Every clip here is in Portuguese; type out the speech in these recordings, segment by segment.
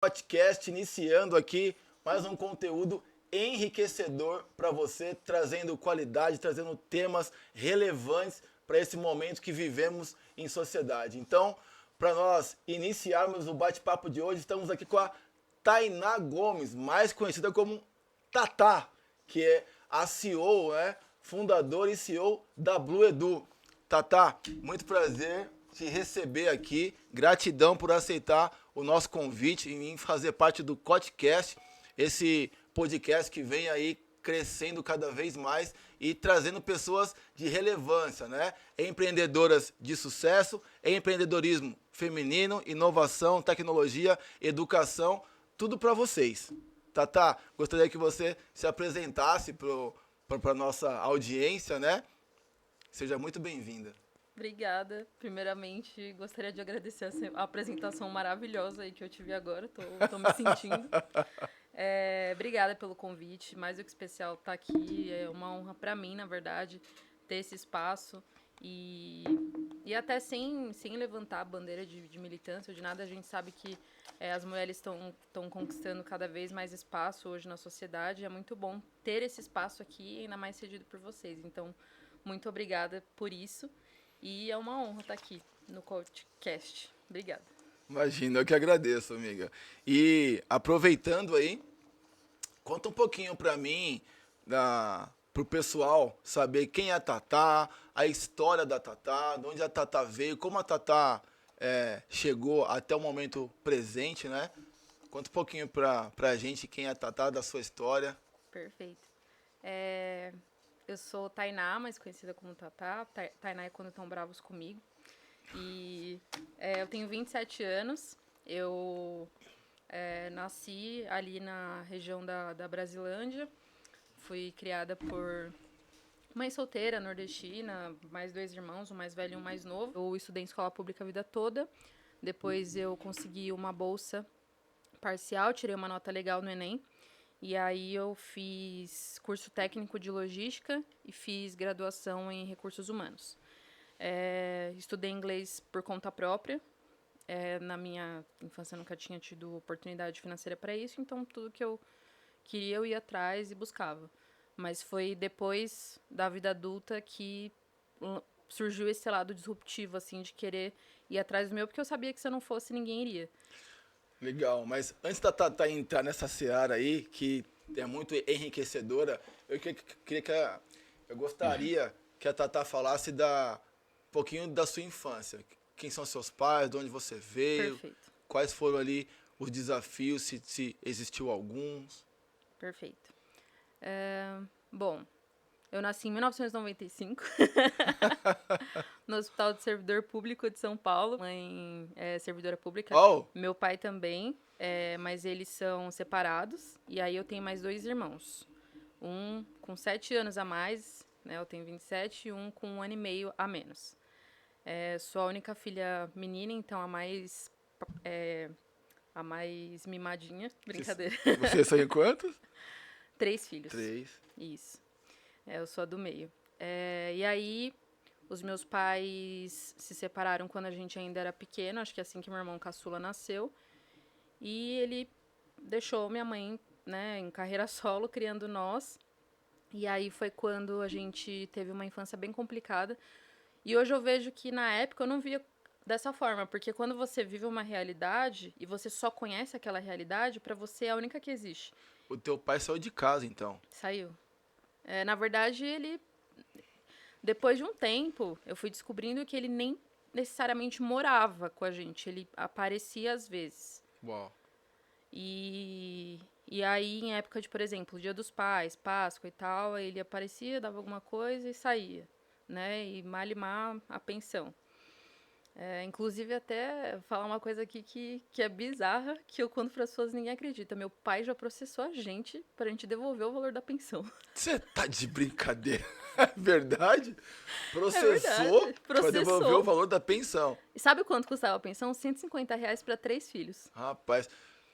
Podcast iniciando aqui mais um conteúdo enriquecedor para você, trazendo qualidade, trazendo temas relevantes para esse momento que vivemos em sociedade. Então, para nós iniciarmos o bate-papo de hoje, estamos aqui com a Tainá Gomes, mais conhecida como Tatá, que é a CEO, né, fundadora e CEO da Blue Edu. Tatá, muito prazer te receber aqui. Gratidão por aceitar o nosso convite e em fazer parte do podcast, esse podcast que vem aí crescendo cada vez mais e trazendo pessoas de relevância, né? Empreendedoras de sucesso, empreendedorismo feminino, inovação, tecnologia, educação, tudo para vocês. Tatá, gostaria que você se apresentasse para a nossa audiência, né? Seja muito bem-vinda. Obrigada. Primeiramente, gostaria de agradecer a apresentação maravilhosa aí que eu tive agora. Tô me sentindo. Obrigada pelo convite. Mais do que especial estar aqui. É uma honra para mim, na verdade, ter esse espaço. E até sem levantar a bandeira de militância ou de nada, a gente sabe que as mulheres estão conquistando cada vez mais espaço hoje na sociedade. É muito bom ter esse espaço aqui, ainda mais cedido por vocês. Então, muito obrigada por isso. E é uma honra estar aqui no podcast. Obrigada. Imagina, eu que agradeço, amiga. E aproveitando aí, conta um pouquinho pra mim, pro pessoal saber quem é a Tatá, a história da Tatá, de onde a Tatá veio, como a Tatá chegou até o momento presente, né? Conta um pouquinho pra gente quem é a Tatá, da sua história. Perfeito. Eu sou Tainá, mais conhecida como Tatá. Tainá é quando estão bravos comigo. E eu tenho 27 anos. Eu nasci ali na região da Brasilândia. Fui criada por mãe solteira, nordestina, mais 2 irmãos, um mais velho e um mais novo. Eu estudei em escola pública a vida toda. Depois eu consegui uma bolsa parcial, tirei uma nota legal no Enem. E aí eu fiz curso técnico de logística e fiz graduação em recursos humanos. Estudei inglês por conta própria. Na minha infância eu nunca tinha tido oportunidade financeira para isso, então tudo que eu queria eu ia atrás e buscava. Mas foi depois da vida adulta que surgiu esse lado disruptivo, assim, de querer ir atrás do meu, porque eu sabia que se eu não fosse, ninguém iria. Legal, mas antes da Tatá entrar nessa seara aí, que é muito enriquecedora, eu gostaria que a Tatá falasse um pouquinho da sua infância. Quem são seus pais, de onde você veio, Perfeito. quais foram ali os desafios, se existiu alguns. Perfeito. Bom, eu nasci em 1995, no Hospital de Servidor Público de São Paulo. Mãe é servidora pública. Oh, Meu pai também, mas eles são separados. E aí eu tenho mais 2 irmãos. Um com 7 anos a mais, né? Eu tenho 27, e um com 1 ano e meio a menos. Sou a única filha menina, então a mais mimadinha. Brincadeira. vocês são em quantos? 3 filhos. 3. Isso. Eu sou a do meio. E aí, os meus pais se separaram quando a gente ainda era pequeno, acho que assim que meu irmão caçula nasceu. E ele deixou minha mãe, né, em carreira solo, criando nós. E aí foi quando a gente teve uma infância bem complicada. E hoje eu vejo que na época eu não via dessa forma, porque quando você vive uma realidade e você só conhece aquela realidade, pra você é a única que existe. O teu pai saiu de casa, então. Saiu. Na verdade, ele... Depois de um tempo, eu fui descobrindo que ele nem necessariamente morava com a gente. Ele aparecia às vezes. Uau. E aí, em época de, por exemplo, Dia dos Pais, Páscoa e tal, ele aparecia, dava alguma coisa e saía, né? E malimar a pensão. Inclusive, até falar uma coisa aqui que é bizarra, que eu conto para as pessoas e ninguém acredita. Meu pai já processou a gente pra gente devolver o valor da pensão. Você tá de brincadeira? É verdade? Processou verdade. pra Processou. devolver o valor da pensão. E sabe quanto custava a pensão? R$ 150 para 3 filhos. Rapaz,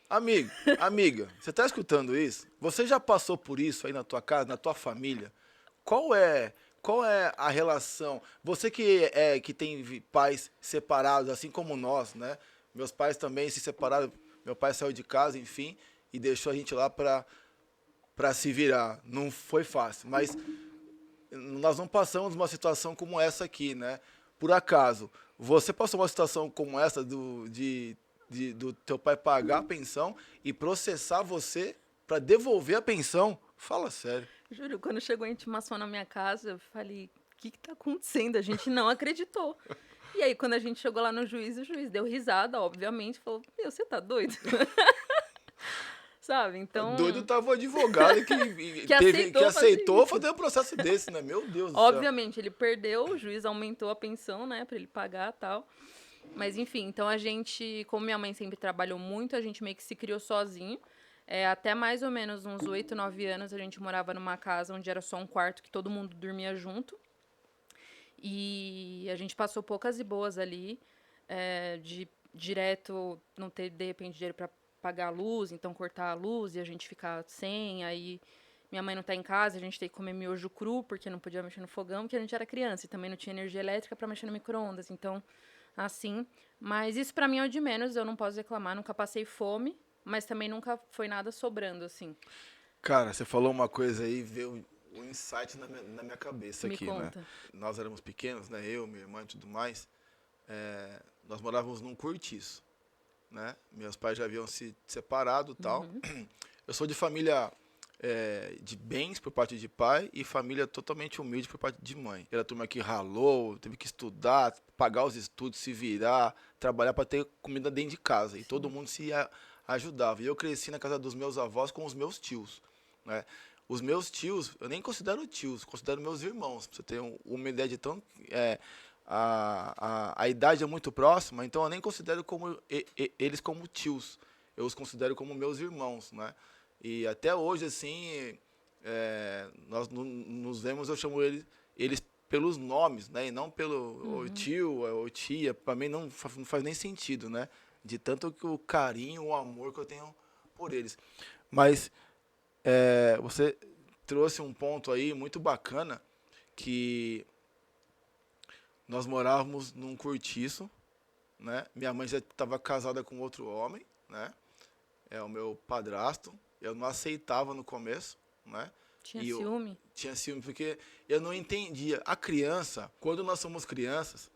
amiga, você tá escutando isso? Você já passou por isso aí na tua casa, na tua família? Qual é a relação? Você que tem pais separados, assim como nós, né? Meus pais também se separaram. Meu pai saiu de casa, enfim, e deixou a gente lá para se virar. Não foi fácil, mas nós não passamos uma situação como essa aqui, né? Por acaso, você passou uma situação como essa do teu pai pagar a pensão e processar você para devolver a pensão? Fala sério. Juro, quando chegou a intimação na minha casa, eu falei, o que que tá acontecendo? A gente não acreditou. E aí, quando a gente chegou lá no juiz, o juiz deu risada, obviamente, falou, meu, você tá doido? Sabe, então... Doido tava o advogado que Que aceitou fazer fazer um processo desse, né? Meu Deus do céu. Obviamente, ele perdeu, o juiz aumentou a pensão, né, pra ele pagar e tal. Mas, enfim, então a gente, como minha mãe sempre trabalhou muito, a gente meio que se criou sozinho. Até mais ou menos uns 8, 9 anos, a gente morava numa casa onde era só um quarto que todo mundo dormia junto. E a gente passou poucas e boas ali, de direto não ter, de repente, dinheiro pra pagar a luz, então cortar a luz e a gente ficar sem, aí minha mãe não tá em casa, a gente tem que comer miojo cru, porque não podia mexer no fogão, porque a gente era criança, e também não tinha energia elétrica pra mexer no micro-ondas, então, assim, mas isso pra mim é o de menos, eu não posso reclamar, nunca passei fome, mas também nunca foi nada sobrando, assim. Cara, você falou uma coisa aí, veio um insight na minha cabeça Me aqui, conta. né? Nós éramos pequenos, né? Eu, minha irmã e tudo mais. Nós morávamos num cortiço, né? Meus pais já haviam se separado e tal. Eu sou de família de bens por parte de pai e família totalmente humilde por parte de mãe. Era a turma que ralou, teve que estudar, pagar os estudos, se virar, trabalhar para ter comida dentro de casa. E todo mundo se ajudava. E eu cresci na casa dos meus avós com os meus tios, né? Os meus tios, eu nem considero tios, considero meus irmãos. Pra você ter uma ideia de tão... a idade é muito próxima, então eu nem considero eles como tios. Eu os considero como meus irmãos, né? E até hoje, assim, nós nos vemos, eu chamo eles pelos nomes, né? E não pelo o tio, ou tia. Para mim não faz nem sentido, né? De tanto que o carinho, o amor que eu tenho por eles. Mas você trouxe um ponto aí muito bacana, que nós morávamos num cortiço, né? Minha mãe já estava casada com outro homem, né? É o meu padrasto. Eu não aceitava no começo, né? Tinha ciúme? Tinha ciúme, porque eu não entendia. A criança, quando nós somos crianças,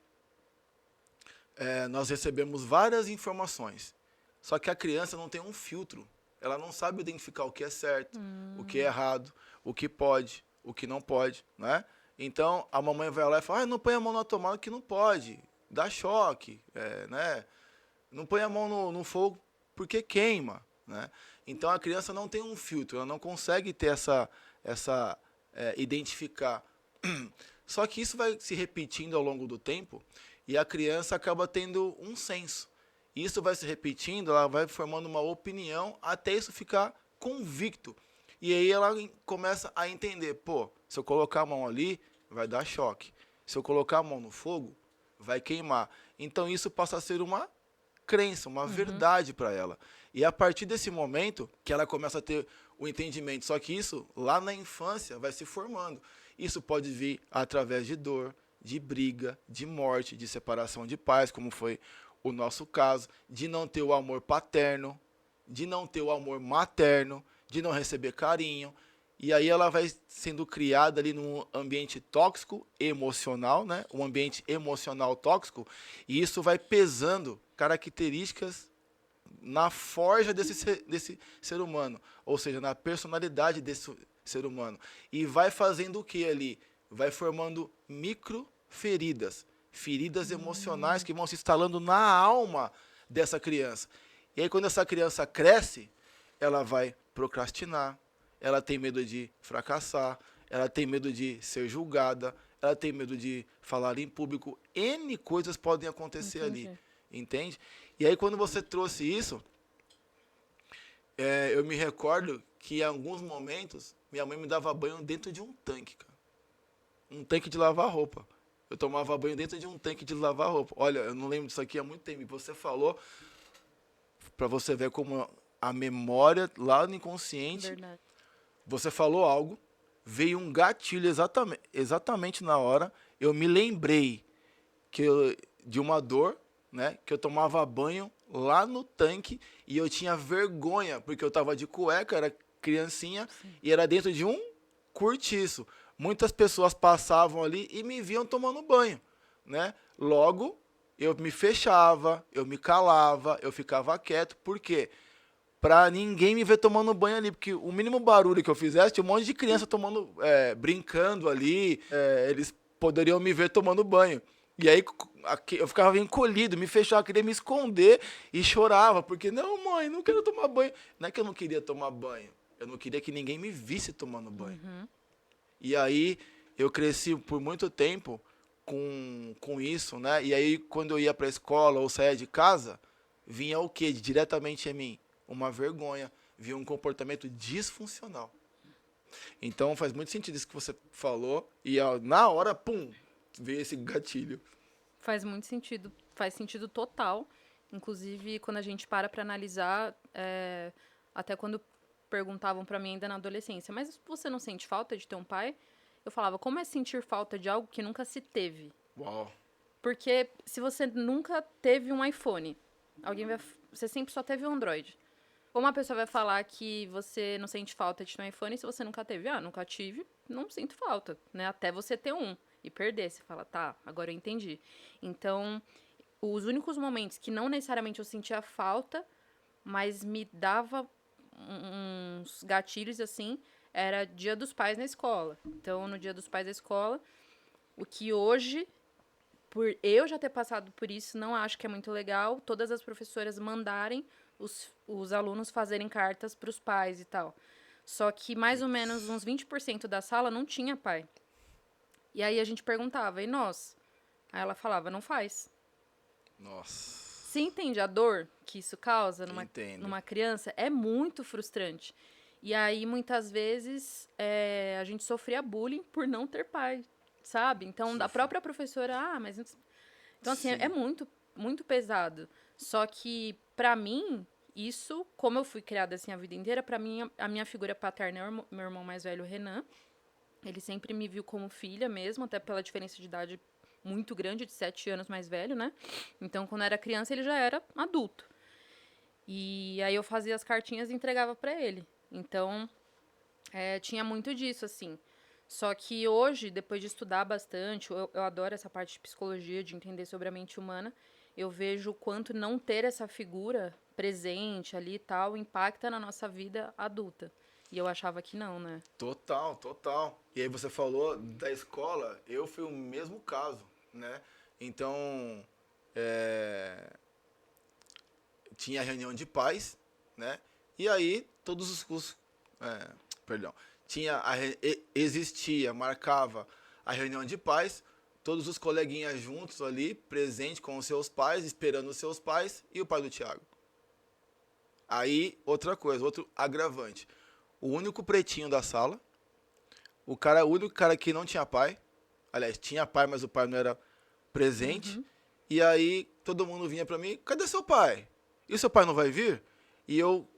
nós recebemos várias informações. Só que a criança não tem um filtro. Ela não sabe identificar o que é certo, o que é errado, o que pode, o que não pode, né? Então, a mamãe vai lá e fala, não põe a mão na tomada que não pode, dá choque, né? Não põe a mão no fogo porque queima, né? Então, a criança não tem um filtro, ela não consegue ter identificar. Só que isso vai se repetindo ao longo do tempo e a criança acaba tendo um senso. Isso vai se repetindo, ela vai formando uma opinião até isso ficar convicto. E aí ela começa a entender, se eu colocar a mão ali, vai dar choque. Se eu colocar a mão no fogo, vai queimar. Então isso passa a ser uma crença, uma verdade para ela. E a partir desse momento que ela começa a ter o entendimento. Só que isso, lá na infância, vai se formando. Isso pode vir através de dor, de briga, de morte, de separação de pais, como foi o nosso caso, de não ter o amor paterno, de não ter o amor materno, de não receber carinho. E aí ela vai sendo criada ali num ambiente tóxico, emocional, né? Um ambiente emocional tóxico, e isso vai pesando características na forja desse ser humano, ou seja, na personalidade desse ser humano. E vai fazendo o que ali? Vai formando microferidas, feridas emocionais que vão se instalando na alma dessa criança. E aí quando essa criança cresce, ela vai procrastinar, ela tem medo de fracassar, ela tem medo de ser julgada, ela tem medo de falar em público. N coisas podem acontecer ali, entende? E aí quando você trouxe isso, eu me recordo que em alguns momentos minha mãe me dava banho dentro de um tanque, cara. Um tanque de lavar roupa. Eu tomava banho dentro de um tanque de lavar roupa. Olha, eu não lembro disso aqui há muito tempo. Você falou, para você ver como a memória lá no inconsciente, Verdade. você falou algo, veio um gatilho exatamente na hora, eu me lembrei de uma dor, né, que eu tomava banho lá no tanque e eu tinha vergonha, porque eu tava de cueca, era criancinha, e era dentro de um cortiço. Muitas pessoas passavam ali e me viam tomando banho, né? Logo, eu me fechava, eu me calava, eu ficava quieto. Por quê? Pra ninguém me ver tomando banho ali, porque o mínimo barulho que eu fizesse, tinha um monte de criança tomando, brincando ali, eles poderiam me ver tomando banho. E aí eu ficava encolhido, me fechava, queria me esconder e chorava, porque não, mãe, não quero tomar banho. Não é que eu não queria tomar banho, eu não queria que ninguém me visse tomando banho. E aí eu cresci por muito tempo com isso, né? E aí quando eu ia pra escola ou saía de casa, vinha o quê? Diretamente em mim? Uma vergonha, vinha um comportamento disfuncional. Então faz muito sentido isso que você falou e ó, na hora, pum, veio esse gatilho. Faz muito sentido, faz sentido total. Inclusive, quando a gente para analisar, até quando perguntavam pra mim ainda na adolescência, mas você não sente falta de ter um pai? Eu falava, como é sentir falta de algo que nunca se teve? Uau. Porque se você nunca teve um iPhone, você sempre só teve um Android. Como uma pessoa vai falar que você não sente falta de ter um iPhone se você nunca teve? Ah, nunca tive, não sinto falta, né? Até você ter um e perder. Você fala, tá, agora eu entendi. Então, os únicos momentos que não necessariamente eu sentia falta, mas me dava uns gatilhos assim, era Dia dos Pais na escola. Então, no Dia dos Pais da escola, o que hoje, por eu já ter passado por isso, não acho que é muito legal, todas as professoras mandarem os alunos fazerem cartas para os pais e tal. Só que mais ou menos uns 20% da sala não tinha pai. E aí a gente perguntava, e nós? Aí ela falava, não faz. Nossa. Você entende a dor que isso causa Entendo. numa criança? É muito frustrante. E aí, muitas vezes, a gente sofria bullying por não ter pai, sabe? Então, da própria professora, mas... Então, assim, é Sim. muito, muito pesado. Só que, pra mim, isso, como eu fui criada assim a vida inteira, pra mim, a minha figura paterna é o meu irmão mais velho, o Renan. Ele sempre me viu como filha mesmo, até pela diferença de idade muito grande, de 7 anos mais velho, né? Então, quando eu era criança, ele já era adulto. E aí eu fazia as cartinhas e entregava pra ele. Então, tinha muito disso, assim. Só que hoje, depois de estudar bastante, eu adoro essa parte de psicologia, de entender sobre a mente humana, eu vejo o quanto não ter essa figura presente ali e tal impacta na nossa vida adulta. E eu achava que não, né? Total, total. E aí você falou da escola, eu fui o mesmo caso, né? Então, tinha reunião de pais, né? E aí todos perdão, existia, marcava a reunião de pais, todos os coleguinhas juntos ali, presente com os seus pais, esperando os seus pais e o pai do Thiago. Aí, outra coisa, outro agravante. O único pretinho da sala, o único cara que não tinha pai, aliás, tinha pai, mas o pai não era presente. E aí todo mundo vinha pra mim, cadê seu pai? E seu pai não vai vir? E eu,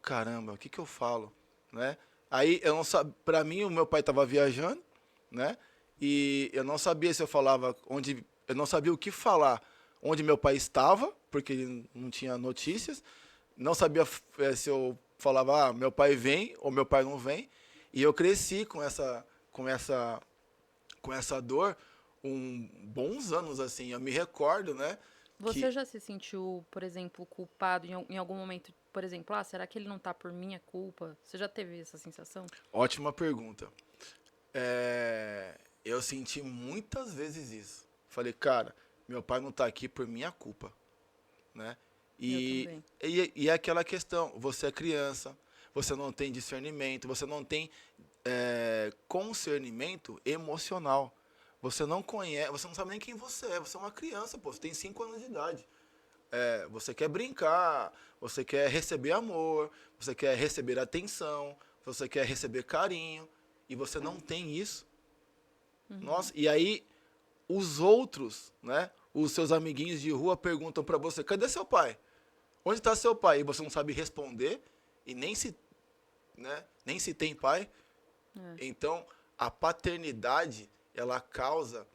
caramba, o que que eu falo, né? Aí eu não sabia, pra mim o meu pai tava viajando, né? E eu não sabia se eu falava onde, eu não sabia o que falar, onde meu pai estava, porque ele não tinha notícias. Não sabia se eu falava, meu pai vem ou meu pai não vem. E eu cresci com essa dor bons anos assim. Eu me recordo, né? Você já se sentiu, por exemplo, culpado em algum momento? Por exemplo, será que ele não tá por minha culpa? Você já teve essa sensação? Ótima pergunta. Eu senti muitas vezes isso. Falei, cara, meu pai não tá aqui por minha culpa, né? Eu também. E é aquela questão, você é criança, você não tem discernimento, você não tem concernimento emocional. Você não conhece, você não sabe nem quem você é uma criança, pô, você tem 5 anos de idade. Você quer brincar, você quer receber amor, você quer receber atenção, você quer receber carinho, e você não tem isso. Nossa, e aí os outros, né, os seus amiguinhos de rua perguntam pra você, cadê seu pai? Onde está seu pai? E você não sabe responder, e nem se tem pai. Então, a paternidade, ela causa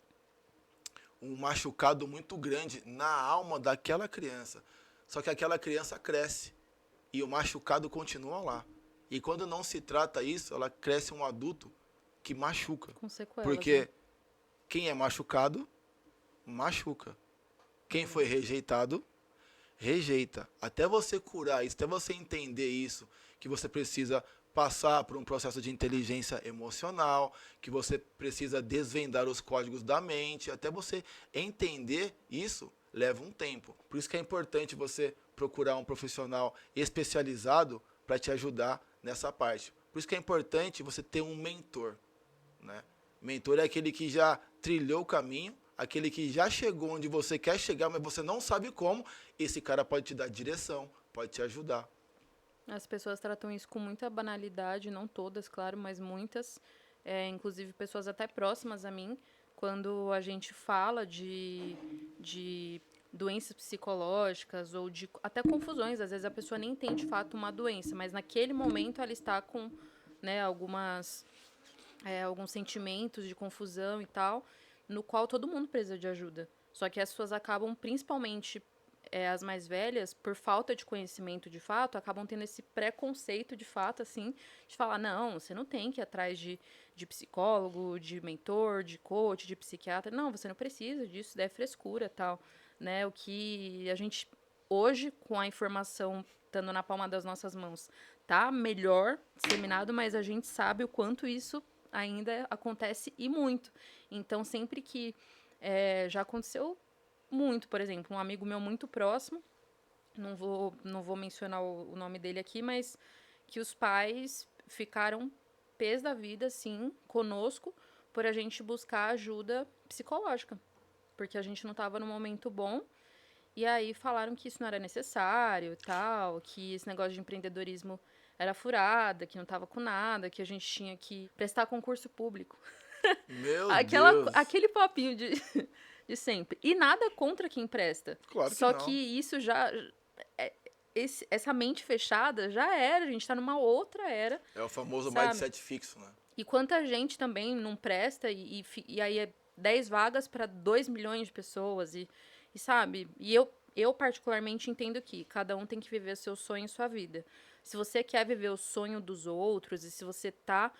um machucado muito grande na alma daquela criança. Só que aquela criança cresce e o machucado continua lá. E quando não se trata isso, ela cresce um adulto que machuca. Com sequelas, Porque né? quem é machucado, machuca. Quem foi rejeitado, rejeita. Até você curar isso, até você entender isso, que você precisa passar por um processo de inteligência emocional, que você precisa desvendar os códigos da mente, até você entender isso, leva um tempo. Por isso que é importante você procurar um profissional especializado para te ajudar nessa parte. Por isso que é importante você ter um mentor, né? Mentor é aquele que já trilhou o caminho, aquele que já chegou onde você quer chegar, mas você não sabe como. Esse cara pode te dar direção, pode te ajudar. As pessoas tratam isso com muita banalidade, não todas, claro, mas muitas, inclusive pessoas até próximas a mim, quando a gente fala de doenças psicológicas ou de até confusões, às vezes a pessoa nem tem de fato uma doença, mas naquele momento ela está com, né, alguns sentimentos de confusão e tal, no qual todo mundo precisa de ajuda. Só que as pessoas acabam, principalmente as mais velhas, por falta de conhecimento de fato, acabam tendo esse preconceito de fato, assim, de falar, não, você não tem que ir atrás de psicólogo, de mentor, de coach, de psiquiatra. Não, você não precisa disso, isso daí é frescura, tal, né? O que a gente, hoje, com a informação estando na palma das nossas mãos, tá melhor disseminado, mas a gente sabe o quanto isso ainda acontece e muito. Então, sempre que já aconteceu muito, por exemplo, um amigo meu muito próximo, não vou mencionar o nome dele aqui, mas que os pais ficaram pés da vida, assim, conosco, por a gente buscar ajuda psicológica, porque a gente não estava num momento bom, e aí falaram que isso não era necessário e tal, que esse negócio de empreendedorismo era furada, que não estava com nada, que a gente tinha que prestar concurso público. Meu Deus! Aquele papinho de sempre. E nada contra quem presta. Claro que Só não. que isso já. Essa mente fechada já era, a gente tá numa outra era. É o famoso Sabe? mindset fixo, né? E quanta gente também não presta, e aí é 10 vagas para 2 milhões de pessoas. E sabe? E eu particularmente entendo que cada um tem que viver seu sonho e sua vida. Se você quer viver o sonho dos outros, e se você tá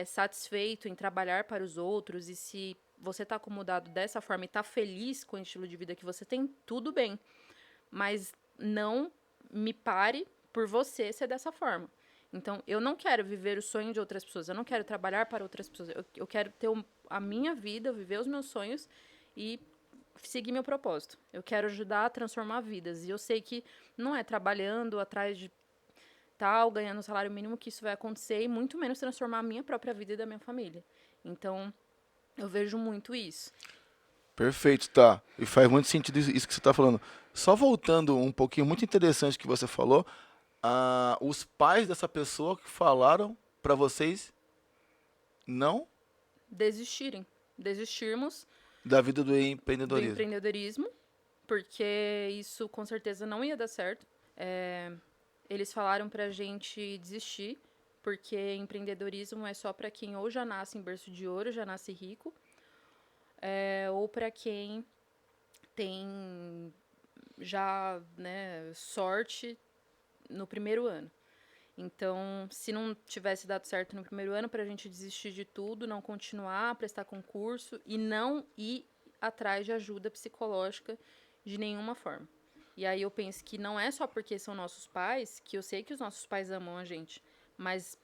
satisfeito em trabalhar para os outros, e se você tá acomodado dessa forma e tá feliz com o estilo de vida que você tem, tudo bem. Mas não me pare por você ser dessa forma. Então, eu não quero viver o sonho de outras pessoas, eu não quero trabalhar para outras pessoas, eu quero ter a minha vida, viver os meus sonhos e seguir meu propósito. Eu quero ajudar a transformar vidas. E eu sei que não é trabalhando atrás de tal, ganhando um salário mínimo que isso vai acontecer, e muito menos transformar a minha própria vida e da minha família. Então, eu vejo muito isso. Perfeito, tá. E faz muito sentido isso que você está falando. Só voltando um pouquinho, muito interessante que você falou, os pais dessa pessoa que falaram para vocês não Desistirmos da vida do do empreendedorismo. empreendedorismo, porque isso com certeza não ia dar certo. Eles falaram pra gente desistir, porque empreendedorismo é só pra quem ou já nasce em berço de ouro, já nasce rico, ou pra quem tem já, né, sorte no primeiro ano. Então, se não tivesse dado certo no primeiro ano, pra gente desistir de tudo, não continuar, prestar concurso e não ir atrás de ajuda psicológica de nenhuma forma. E aí eu penso que não é só porque são nossos pais, que eu sei que os nossos pais amam a gente, mas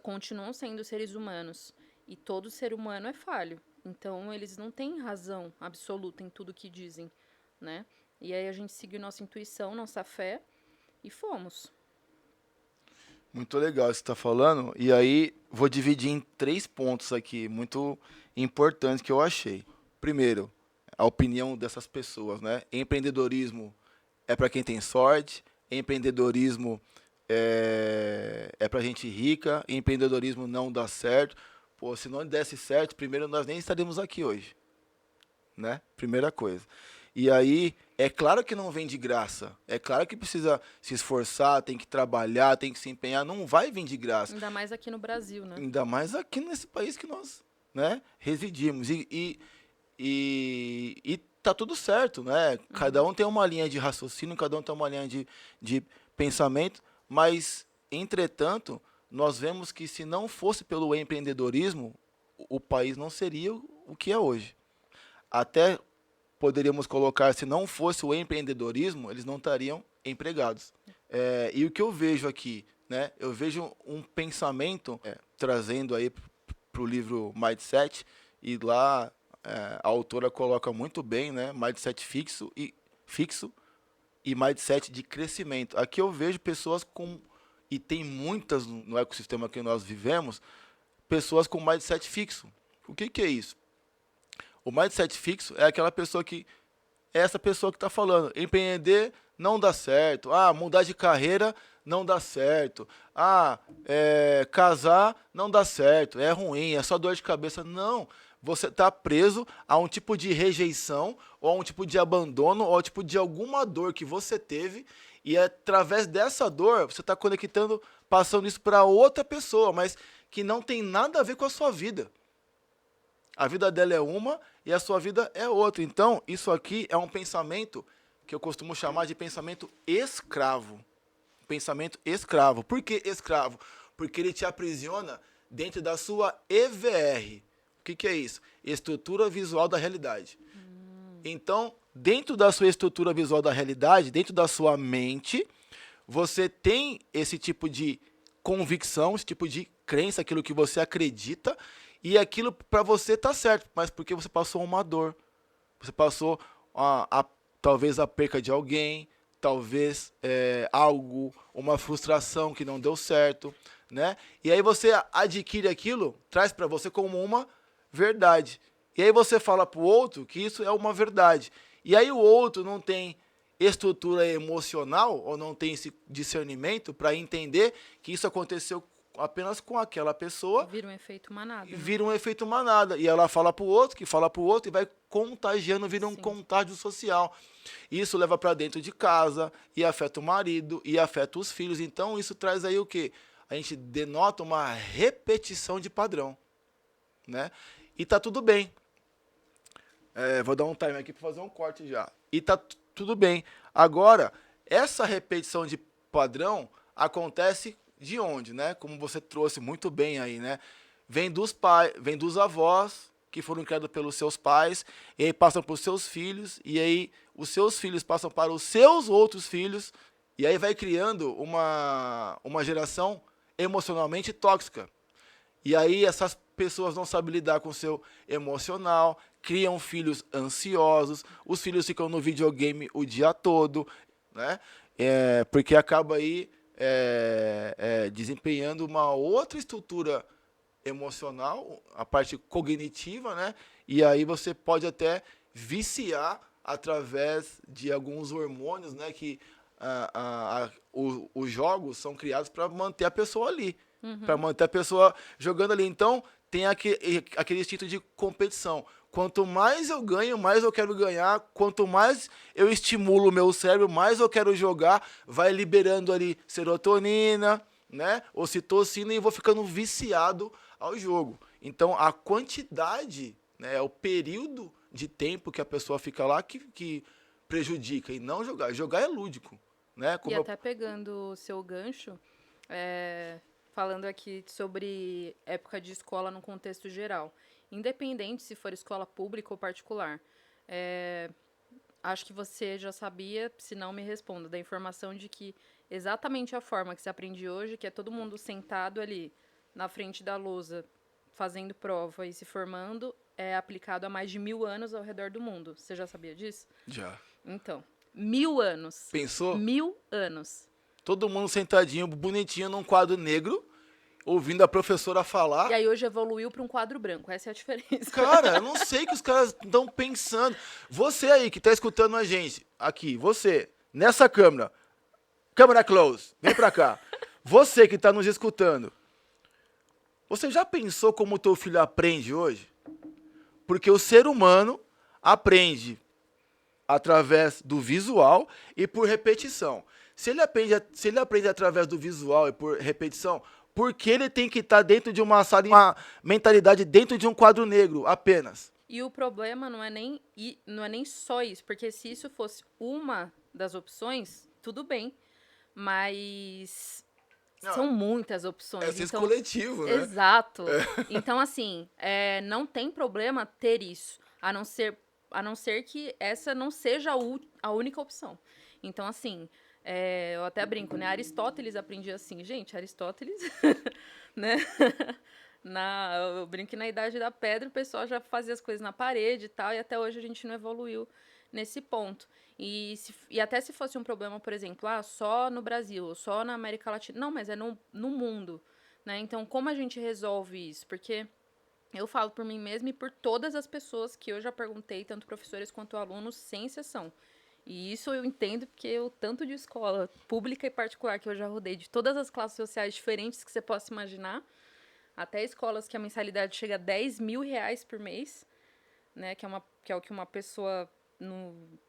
continuam sendo seres humanos. E todo ser humano é falho. Então, eles não têm razão absoluta em tudo que dizem, né? E aí a gente seguiu nossa intuição, nossa fé e fomos. Muito legal isso que você está falando. E aí, vou dividir em 3 pontos aqui, muito importantes que eu achei. Primeiro, a opinião dessas pessoas, né? Empreendedorismo é para quem tem sorte, empreendedorismo é para gente rica, empreendedorismo não dá certo. Pô, se não desse certo, primeiro nós nem estaríamos aqui hoje, né? Primeira coisa. E aí, é claro que não vem de graça. É claro que precisa se esforçar, tem que trabalhar, tem que se empenhar. Não vai vir de graça. Ainda mais aqui no Brasil, né? Ainda mais aqui nesse país que nós, né, residimos. E tá tudo certo, né? Cada um tem uma linha de raciocínio, cada um tem uma linha de pensamento, mas, entretanto, nós vemos que se não fosse pelo empreendedorismo, o país não seria o que é hoje. Até poderíamos colocar, se não fosse o empreendedorismo, eles não estariam empregados. E o que eu vejo aqui, né? Eu vejo um pensamento, trazendo aí para o livro Mindset, e lá a autora coloca muito bem, né? Mindset fixo e mindset de crescimento. Aqui eu vejo pessoas e tem muitas no ecossistema que nós vivemos, pessoas com mindset fixo. O que é isso? O mindset fixo é aquela pessoa é essa pessoa que está falando, empreender não dá certo, mudar de carreira não dá certo, casar não dá certo, é ruim, é só dor de cabeça. Não, você está preso a um tipo de rejeição, ou a um tipo de abandono, ou a um tipo de alguma dor que você teve, e através dessa dor você está conectando, passando isso para outra pessoa, mas que não tem nada a ver com a sua vida. A vida dela é uma e a sua vida é outra. Então, isso aqui é um pensamento que eu costumo chamar de pensamento escravo. Pensamento escravo. Por que escravo? Porque ele te aprisiona dentro da sua EVR. O que é isso? Estrutura visual da realidade. Então, dentro da sua estrutura visual da realidade, dentro da sua mente, você tem esse tipo de convicção, esse tipo de crença, aquilo que você acredita, e aquilo para você tá certo, mas porque você passou uma dor, você passou talvez a perca de alguém, talvez uma frustração que não deu certo, né? E aí você adquire aquilo, traz para você como uma verdade. E aí você fala para o outro que isso é uma verdade. E aí o outro não tem estrutura emocional ou não tem esse discernimento para entender que isso aconteceu apenas com aquela pessoa. Vira um efeito manada. Né? Vira um efeito manada. E ela fala para o outro, que fala para o outro, e vai contagiando, vira um contágio social. Isso leva para dentro de casa, e afeta o marido, e afeta os filhos. Então, isso traz aí o quê? A gente denota uma repetição de padrão. Né? E tá tudo bem. Vou dar um time aqui para fazer um corte já. E tá tudo bem. Agora, essa repetição de padrão acontece de onde, né? Como você trouxe muito bem aí, né? Vem dos pais, vem dos avós que foram criados pelos seus pais, e aí passam para os seus filhos, e aí os seus filhos passam para os seus outros filhos, e aí vai criando uma geração emocionalmente tóxica. E aí essas pessoas não sabem lidar com o seu emocional, criam filhos ansiosos, os filhos ficam no videogame o dia todo, né? Porque acaba aí desempenhando uma outra estrutura emocional, a parte cognitiva, né? E aí você pode até viciar através de alguns hormônios, né? Que os jogos são criados para manter a pessoa ali, para manter a pessoa jogando ali. Então, tem aquele instinto de competição. Quanto mais eu ganho, mais eu quero ganhar. Quanto mais eu estimulo o meu cérebro, mais eu quero jogar. Vai liberando ali serotonina, né? Ocitocina, e vou ficando viciado ao jogo. Então, a quantidade, né, é o período de tempo que a pessoa fica lá que prejudica. E não jogar. Jogar é lúdico. Né? Como até pegando o seu gancho, falando aqui sobre época de escola no contexto geral. Independente se for escola pública ou particular. Acho que você já sabia, se não me responda, da informação de que exatamente a forma que se aprende hoje, que é todo mundo sentado ali na frente da lousa, fazendo prova e se formando, é aplicado há mais de 1000 anos ao redor do mundo. Você já sabia disso? Já. Então, 1000 anos. Pensou? 1000 anos. Todo mundo sentadinho, bonitinho, num quadro negro, ouvindo a professora falar. E aí hoje evoluiu para um quadro branco, essa é a diferença. Cara, eu não sei o que os caras estão pensando. Você aí que está escutando a gente, aqui, você, nessa câmera, câmera close, vem pra cá. Você que está nos escutando, você já pensou como o teu filho aprende hoje? Porque o ser humano aprende através do visual e por repetição. Se ele aprende através do visual e por repetição, por que ele tem que estar dentro de uma sala, uma mentalidade dentro de um quadro negro apenas? E o problema não é nem só isso, porque se isso fosse uma das opções, tudo bem, mas Não, são muitas é opções, senso então coletivo, né? exato. Então, assim, não tem problema ter isso, a não ser que essa não seja a única opção. Então, assim, eu até brinco, né? Aristóteles aprendia assim. Gente, Aristóteles, né? Eu brinco que na Idade da Pedra o pessoal já fazia as coisas na parede e tal, e até hoje a gente não evoluiu nesse ponto. E até se fosse um problema, por exemplo, só no Brasil, ou só na América Latina. Não, mas é no mundo. Né? Então, como a gente resolve isso? Porque eu falo por mim mesma e por todas as pessoas que eu já perguntei, tanto professores quanto alunos, sem exceção. E isso eu entendo porque o tanto de escola pública e particular que eu já rodei, de todas as classes sociais diferentes que você possa imaginar, até escolas que a mensalidade chega a 10 mil reais por mês, né, que é o que uma pessoa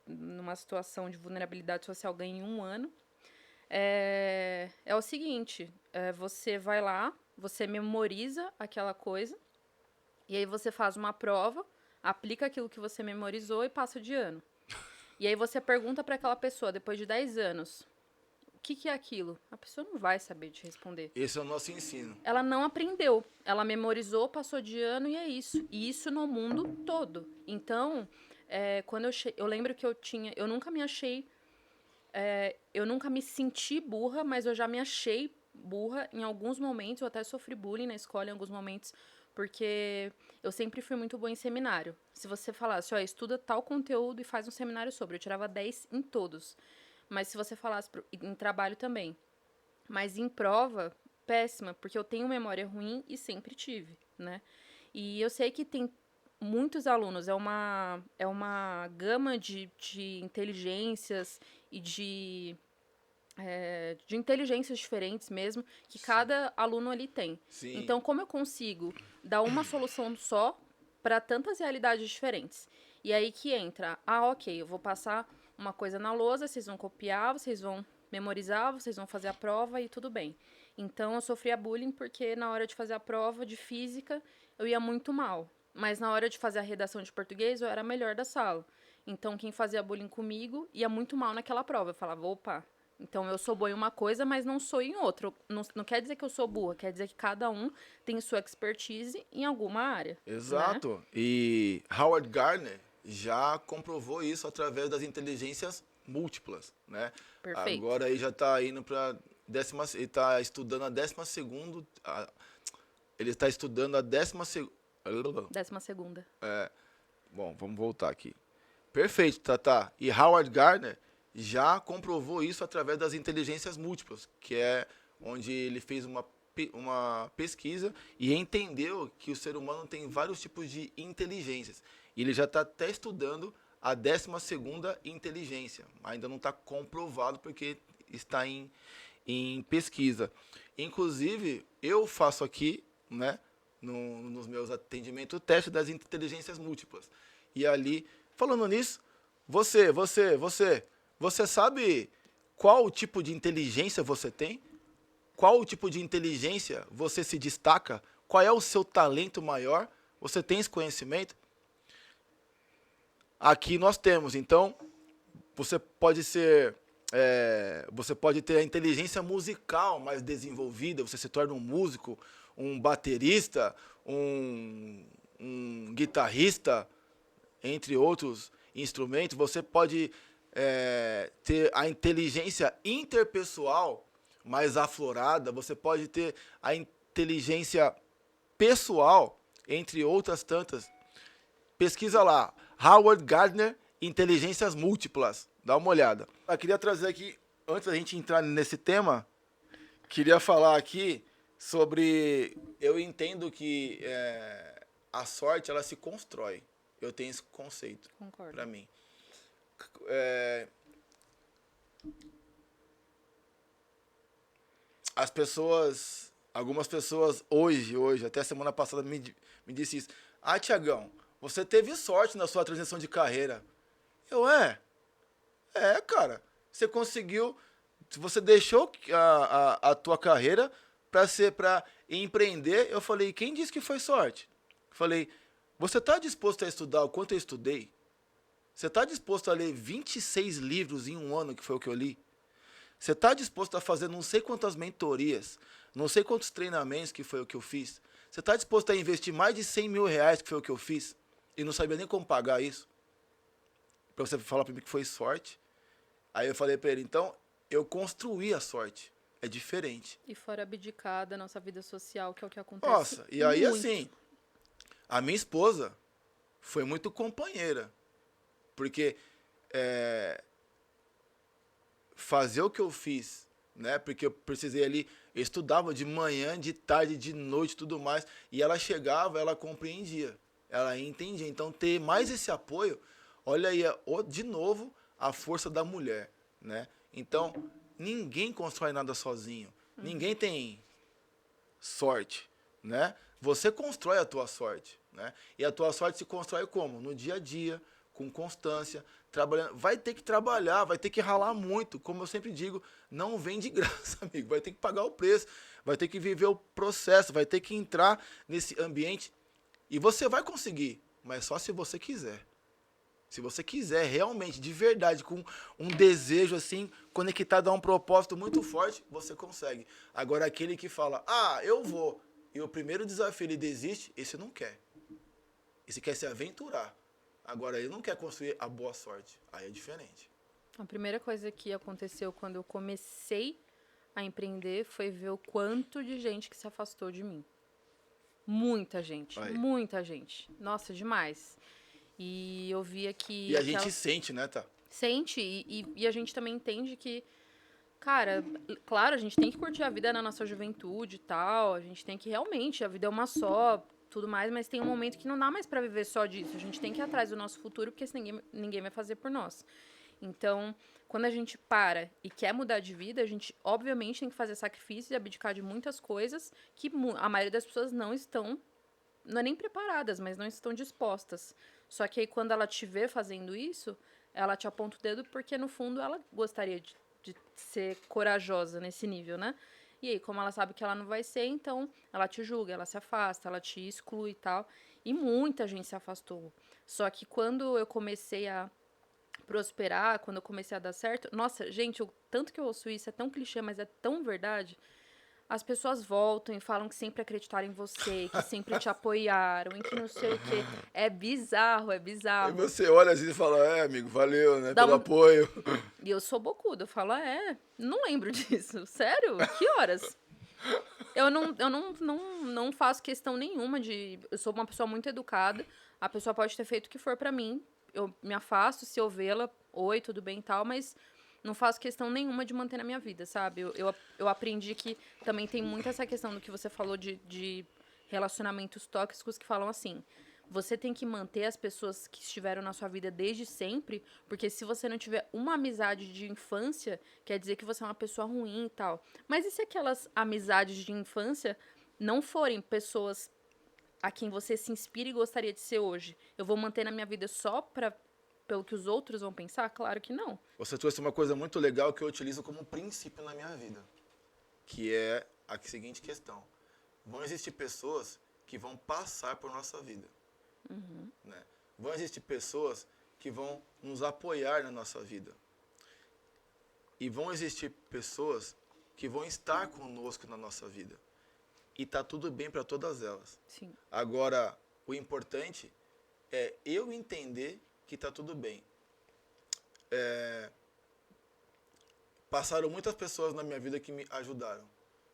numa situação de vulnerabilidade social ganha em um ano. É o seguinte, você vai lá, você memoriza aquela coisa, e aí você faz uma prova, aplica aquilo que você memorizou e passa de ano. E aí você pergunta para aquela pessoa, depois de 10 anos, o que é aquilo? A pessoa não vai saber te responder. Esse é o nosso ensino. Ela não aprendeu. Ela memorizou, passou de ano e é isso. E isso no mundo todo. Então, quando eu lembro que eu nunca me achei, eu nunca me senti burra, mas eu já me achei burra em alguns momentos. Eu até sofri bullying na escola em alguns momentos, porque eu sempre fui muito boa em seminário. Se você falasse, estuda tal conteúdo e faz um seminário sobre, eu tirava 10 em todos. Mas se você falasse em trabalho também. Mas em prova, péssima, porque eu tenho memória ruim e sempre tive, né? E eu sei que tem muitos alunos, é uma gama de inteligências e de inteligências diferentes mesmo, que cada aluno ali tem. Sim. Então, como eu consigo dar uma solução só para tantas realidades diferentes? E aí que entra, ok, eu vou passar uma coisa na lousa, vocês vão copiar, vocês vão memorizar, vocês vão fazer a prova e tudo bem. Então, eu sofria bullying porque na hora de fazer a prova de física, eu ia muito mal. Mas na hora de fazer a redação de português, eu era a melhor da sala. Então, quem fazia bullying comigo ia muito mal naquela prova. Eu falava, opa, então eu sou boa em uma coisa, mas não sou em outra. Não quer dizer que eu sou burra, quer dizer que cada um tem sua expertise em alguma área. Exato. Né? E Howard Gardner já comprovou isso através das inteligências múltiplas, né? Perfeito. Agora aí já está indo para ele está estudando a 12ª, ele está estudando a 12ª. 12ª. Bom, vamos voltar aqui. Perfeito, Tata. E Howard Gardner já comprovou isso através das inteligências múltiplas, que é onde ele fez uma pesquisa e entendeu que o ser humano tem vários tipos de inteligências. E ele já está até estudando a 12ª inteligência. Ainda não está comprovado porque está em pesquisa. Inclusive, eu faço aqui, né, nos meus atendimentos, o teste das inteligências múltiplas. E ali, falando nisso, você sabe qual tipo de inteligência você tem? Qual tipo de inteligência você se destaca? Qual é o seu talento maior? Você tem esse conhecimento? Aqui nós temos, então, você pode ter a inteligência musical mais desenvolvida, você se torna um músico, um baterista, um guitarrista, entre outros instrumentos. Você pode ter a inteligência interpessoal mais aflorada, você pode ter a inteligência pessoal, entre outras tantas. Pesquisa lá, Howard Gardner, inteligências múltiplas. Dá uma olhada. Eu queria trazer aqui, antes da gente entrar nesse tema, queria falar aqui sobre... Eu entendo que a sorte, ela se constrói. Eu tenho esse conceito. Concordo. Pra mim. Algumas pessoas hoje, até semana passada, me disse isso. Tiagão, você teve sorte na sua transição de carreira. Cara, você conseguiu, você deixou a tua carreira para empreender. Eu falei, quem disse que foi sorte? Eu falei, Você está disposto a estudar o quanto eu estudei? Você está disposto a ler 26 livros em um ano, que foi o que eu li? Você está disposto a fazer não sei quantas mentorias, não sei quantos treinamentos, que foi o que eu fiz? Você está disposto a investir mais de 100 mil reais, que foi o que eu fiz? E não sabia nem como pagar isso? Para você falar para mim que foi sorte. Aí eu falei para ele, então, eu construí a sorte. É diferente. E fora abdicar da nossa vida social, que é o que acontece Nossa, e aí muito. assim, a minha esposa foi muito companheira. Porque fazer o que eu fiz, né? Porque eu precisei ali, eu estudava de manhã, de tarde, de noite, tudo mais, e ela chegava, ela compreendia, ela entendia. Então ter mais esse apoio, olha aí, de novo, a força da mulher, né? Então, ninguém constrói nada sozinho. Ninguém tem sorte, né? Você constrói a tua sorte, né? E a tua sorte se constrói como? No dia a dia, com constância, trabalhando. Vai ter que trabalhar, vai ter que ralar muito. Como eu sempre digo, não vem de graça, amigo. Vai ter que pagar o preço, vai ter que viver o processo, vai ter que entrar nesse ambiente. E você vai conseguir, mas só se você quiser. Se você quiser realmente, de verdade, com um desejo assim, conectado a um propósito muito forte, você consegue. Agora, aquele que fala, eu vou, e o primeiro desafio ele desiste, esse não quer. Esse quer se aventurar. Agora, ele não quer construir a boa sorte. Aí é diferente. A primeira coisa que aconteceu quando eu comecei a empreender foi ver o quanto de gente que se afastou de mim. Muita gente, Aí. muita gente. Nossa, demais. E eu via que... E a gente sente, né, tá? Sente, e a gente também entende que, cara, claro, a gente tem que curtir a vida na nossa juventude e tal, a gente tem que realmente, a vida é uma só, tudo mais, mas tem um momento que não dá mais pra viver só disso, a gente tem que ir atrás do nosso futuro, porque senão ninguém vai fazer por nós. Então, quando a gente para e quer mudar de vida, a gente, obviamente, tem que fazer sacrifícios e abdicar de muitas coisas que a maioria das pessoas não estão, não é nem preparadas, mas não estão dispostas. Só que aí, quando ela te vê fazendo isso, ela te aponta o dedo porque, no fundo, ela gostaria de ser corajosa nesse nível, né? E aí, como ela sabe que ela não vai ser, então ela te julga, ela se afasta, ela te exclui e tal. E muita gente se afastou. Só que quando eu comecei a prosperar, quando eu comecei a dar certo... Nossa, gente, tanto que eu ouço isso, é tão clichê, mas é tão verdade. As pessoas voltam e falam que sempre acreditaram em você, que sempre te apoiaram, e que não sei o quê. É bizarro, é Aí bizarro. você olha assim e fala, amigo, valeu, né, Dá pelo apoio. E eu sou bocuda, eu falo, não lembro disso. Sério? Que horas? Eu não faço questão nenhuma de... Eu sou uma pessoa muito educada, a pessoa pode ter feito o que for pra mim, eu me afasto, se eu vê-la, oi, tudo bem e tal, mas não faço questão nenhuma de manter na minha vida, sabe? Eu aprendi que também tem muito essa questão do que você falou de relacionamentos tóxicos que falam assim... Você tem que manter as pessoas que estiveram na sua vida desde sempre, porque se você não tiver uma amizade de infância, quer dizer que você é uma pessoa ruim e tal. Mas e se aquelas amizades de infância não forem pessoas a quem você se inspira e gostaria de ser hoje? Eu vou manter na minha vida só pelo que os outros vão pensar? Claro que não. Você trouxe uma coisa muito legal que eu utilizo como princípio na minha vida, que é a seguinte questão. Vão existir pessoas que vão passar por nossa vida. Né? Vão existir pessoas que vão nos apoiar na nossa vida. E vão existir pessoas que vão estar conosco na nossa vida. E tá tudo bem para todas elas. Sim. Agora, o importante é eu entender que tá tudo bem. Passaram muitas pessoas na minha vida que me ajudaram.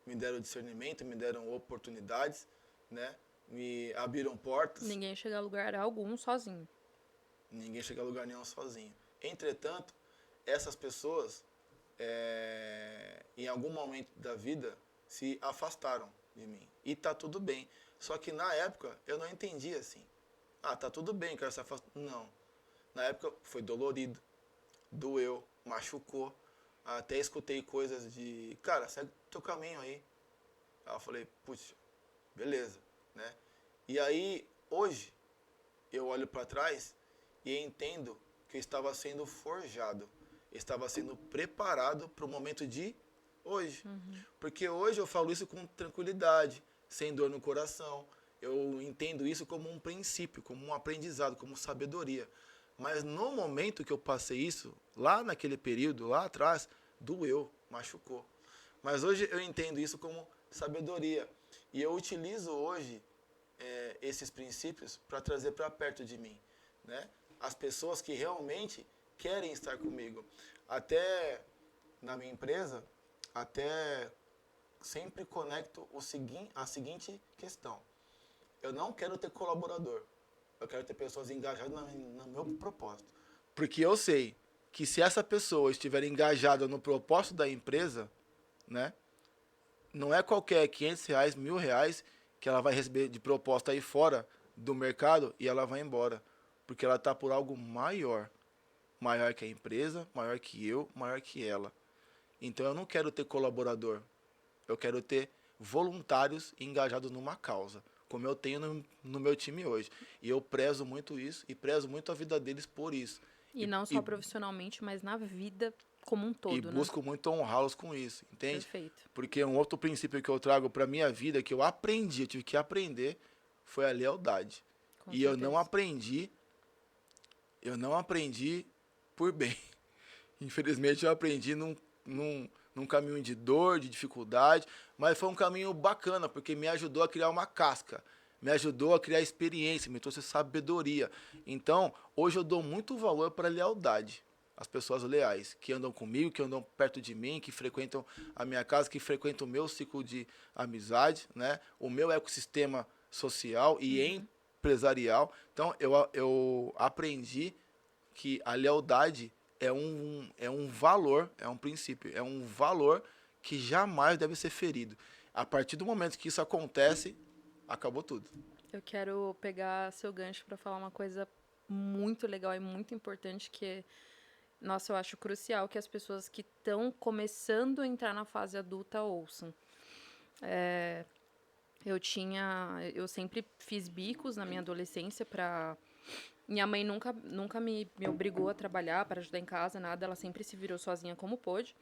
Me deram discernimento, me deram oportunidades, né? Me abriram portas. Ninguém chega a lugar algum sozinho. Ninguém chega a lugar nenhum sozinho. Entretanto, essas pessoas, em algum momento da vida, se afastaram de mim. E tá tudo bem. Só que na época, eu não entendia assim. Tá tudo bem, quero se afastar. Não. Na época, foi dolorido, doeu, machucou. Até escutei coisas de, cara, segue teu caminho aí. Aí eu falei, putz, beleza, né? E aí, hoje, eu olho para trás e entendo que eu estava sendo forjado. Eu estava sendo preparado para o momento de hoje. Porque hoje eu falo isso com tranquilidade, sem dor no coração. eu entendo isso como um princípio, como um aprendizado, como sabedoria. Mas no momento que eu passei isso, lá naquele período, lá atrás, doeu, machucou. Mas hoje eu entendo isso como sabedoria. E eu utilizo hoje esses princípios para trazer para perto de mim, né? As pessoas que realmente querem estar comigo. Até na minha empresa, até sempre conecto a seguinte questão. Eu não quero ter colaborador. Eu quero ter pessoas engajadas no meu propósito. Porque eu sei que se essa pessoa estiver engajada no propósito da empresa, né, não é qualquer R$ 500, R$ 1.000 que ela vai receber de proposta aí fora do mercado e ela vai embora. Porque ela está por algo maior. Maior que a empresa, maior que eu, maior que ela. Então eu não quero ter colaborador. Eu quero ter voluntários engajados numa causa, como eu tenho no meu time hoje. E eu prezo muito isso e prezo muito a vida deles por isso. E não só profissionalmente, mas na vida como um todo, né? Busco muito honrá-los com isso, entende? Perfeito. Porque um outro princípio que eu trago para minha vida, que eu aprendi, eu tive que aprender, foi a lealdade. Com E certeza. eu não aprendi por bem. Infelizmente eu aprendi num caminho de dor, de dificuldade, mas foi um caminho bacana, porque me ajudou a criar uma casca, me ajudou a criar experiência, me trouxe sabedoria. Então, hoje eu dou muito valor para a lealdade. As pessoas leais, que andam comigo, que andam perto de mim, que frequentam a minha casa, que frequentam o meu ciclo de amizade, né? O meu ecossistema social e empresarial. Então, eu aprendi que a lealdade é um valor, é um princípio, é um valor que jamais deve ser ferido. A partir do momento que isso acontece, acabou tudo. Eu quero pegar seu gancho para falar uma coisa muito legal e muito importante que, nossa, eu acho crucial que as pessoas que estão começando a entrar na fase adulta ouçam. Eu sempre fiz bicos na minha adolescência para... Minha mãe nunca me obrigou a trabalhar para ajudar em casa, nada. Ela sempre se virou sozinha como pôde.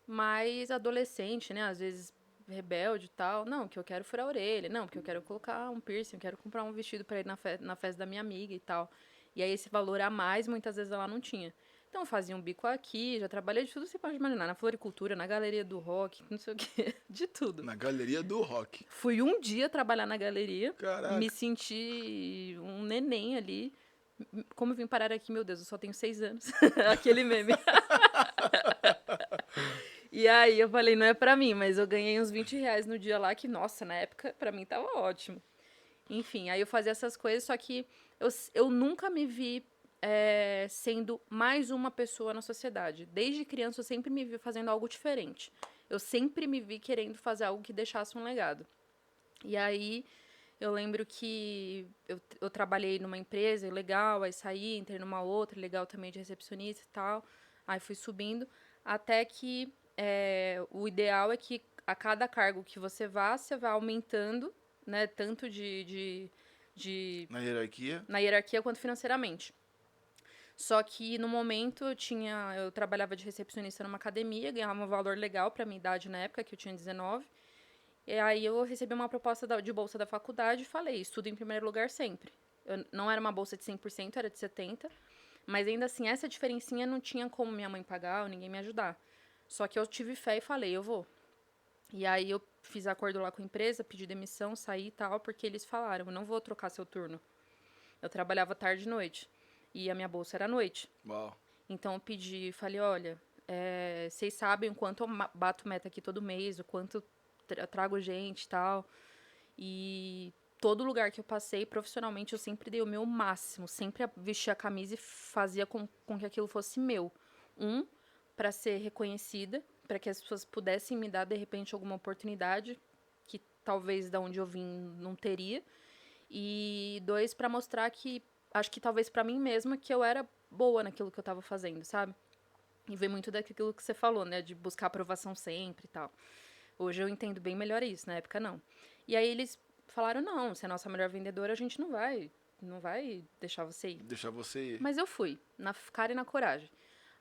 Mas adolescente, né? Às vezes rebelde e tal. Não, que eu quero furar a orelha. Não, porque eu quero colocar um piercing. Eu quero comprar um vestido para ir na festa da minha amiga e tal. E aí esse valor a mais, muitas vezes ela não tinha. Então eu fazia um bico aqui, já trabalhei de tudo que você pode imaginar. Na floricultura, na galeria do rock, não sei o quê. De tudo. Na galeria do rock. Fui um dia trabalhar na galeria. Caraca. Me senti um neném ali. Como eu vim parar aqui, meu Deus, eu só tenho 6 anos. Aquele meme. E aí eu falei, não é pra mim, mas eu ganhei uns R$ 20 no dia lá, que, nossa, na época, pra mim tava ótimo. Enfim, aí eu fazia essas coisas, só que eu nunca me vi sendo mais uma pessoa na sociedade. Desde criança eu sempre me vi fazendo algo diferente. Eu sempre me vi querendo fazer algo que deixasse um legado. E aí... Eu lembro que eu trabalhei numa empresa, legal, aí saí, entrei numa outra, legal também de recepcionista e tal. Aí fui subindo, até que o ideal é que a cada cargo que você vá aumentando, né, tanto Na hierarquia? Na hierarquia quanto financeiramente. Só que no momento eu trabalhava de recepcionista numa academia, ganhava um valor legal pra minha idade na época, que eu tinha 19. E aí eu recebi uma proposta de bolsa da faculdade e falei, estudo em primeiro lugar sempre. Não era uma bolsa de 100%, era de 70%. Mas ainda assim, essa diferencinha não tinha como minha mãe pagar ou ninguém me ajudar. Só que eu tive fé e falei, eu vou. E aí eu fiz acordo lá com a empresa, pedi demissão, saí e tal, porque eles falaram, eu não vou trocar seu turno. Eu trabalhava tarde e noite. E a minha bolsa era à noite. Uau. Então eu falei, olha, vocês sabem o quanto eu bato meta aqui todo mês, o quanto eu trago gente e tal. E todo lugar que eu passei, profissionalmente, eu sempre dei o meu máximo. Sempre vestia a camisa e fazia com que aquilo fosse meu. Para ser reconhecida, para que as pessoas pudessem me dar, de repente, alguma oportunidade que talvez da onde eu vim não teria. E 2, para mostrar que, acho que talvez para mim mesma, que eu era boa naquilo que eu tava fazendo, sabe? E veio muito daquilo que você falou, né? De buscar aprovação sempre e tal. Hoje eu entendo bem melhor isso, na época não. E aí eles falaram, não, se é a nossa melhor vendedora, a gente não vai deixar você ir. Deixar você ir. Mas eu fui, na cara e na coragem.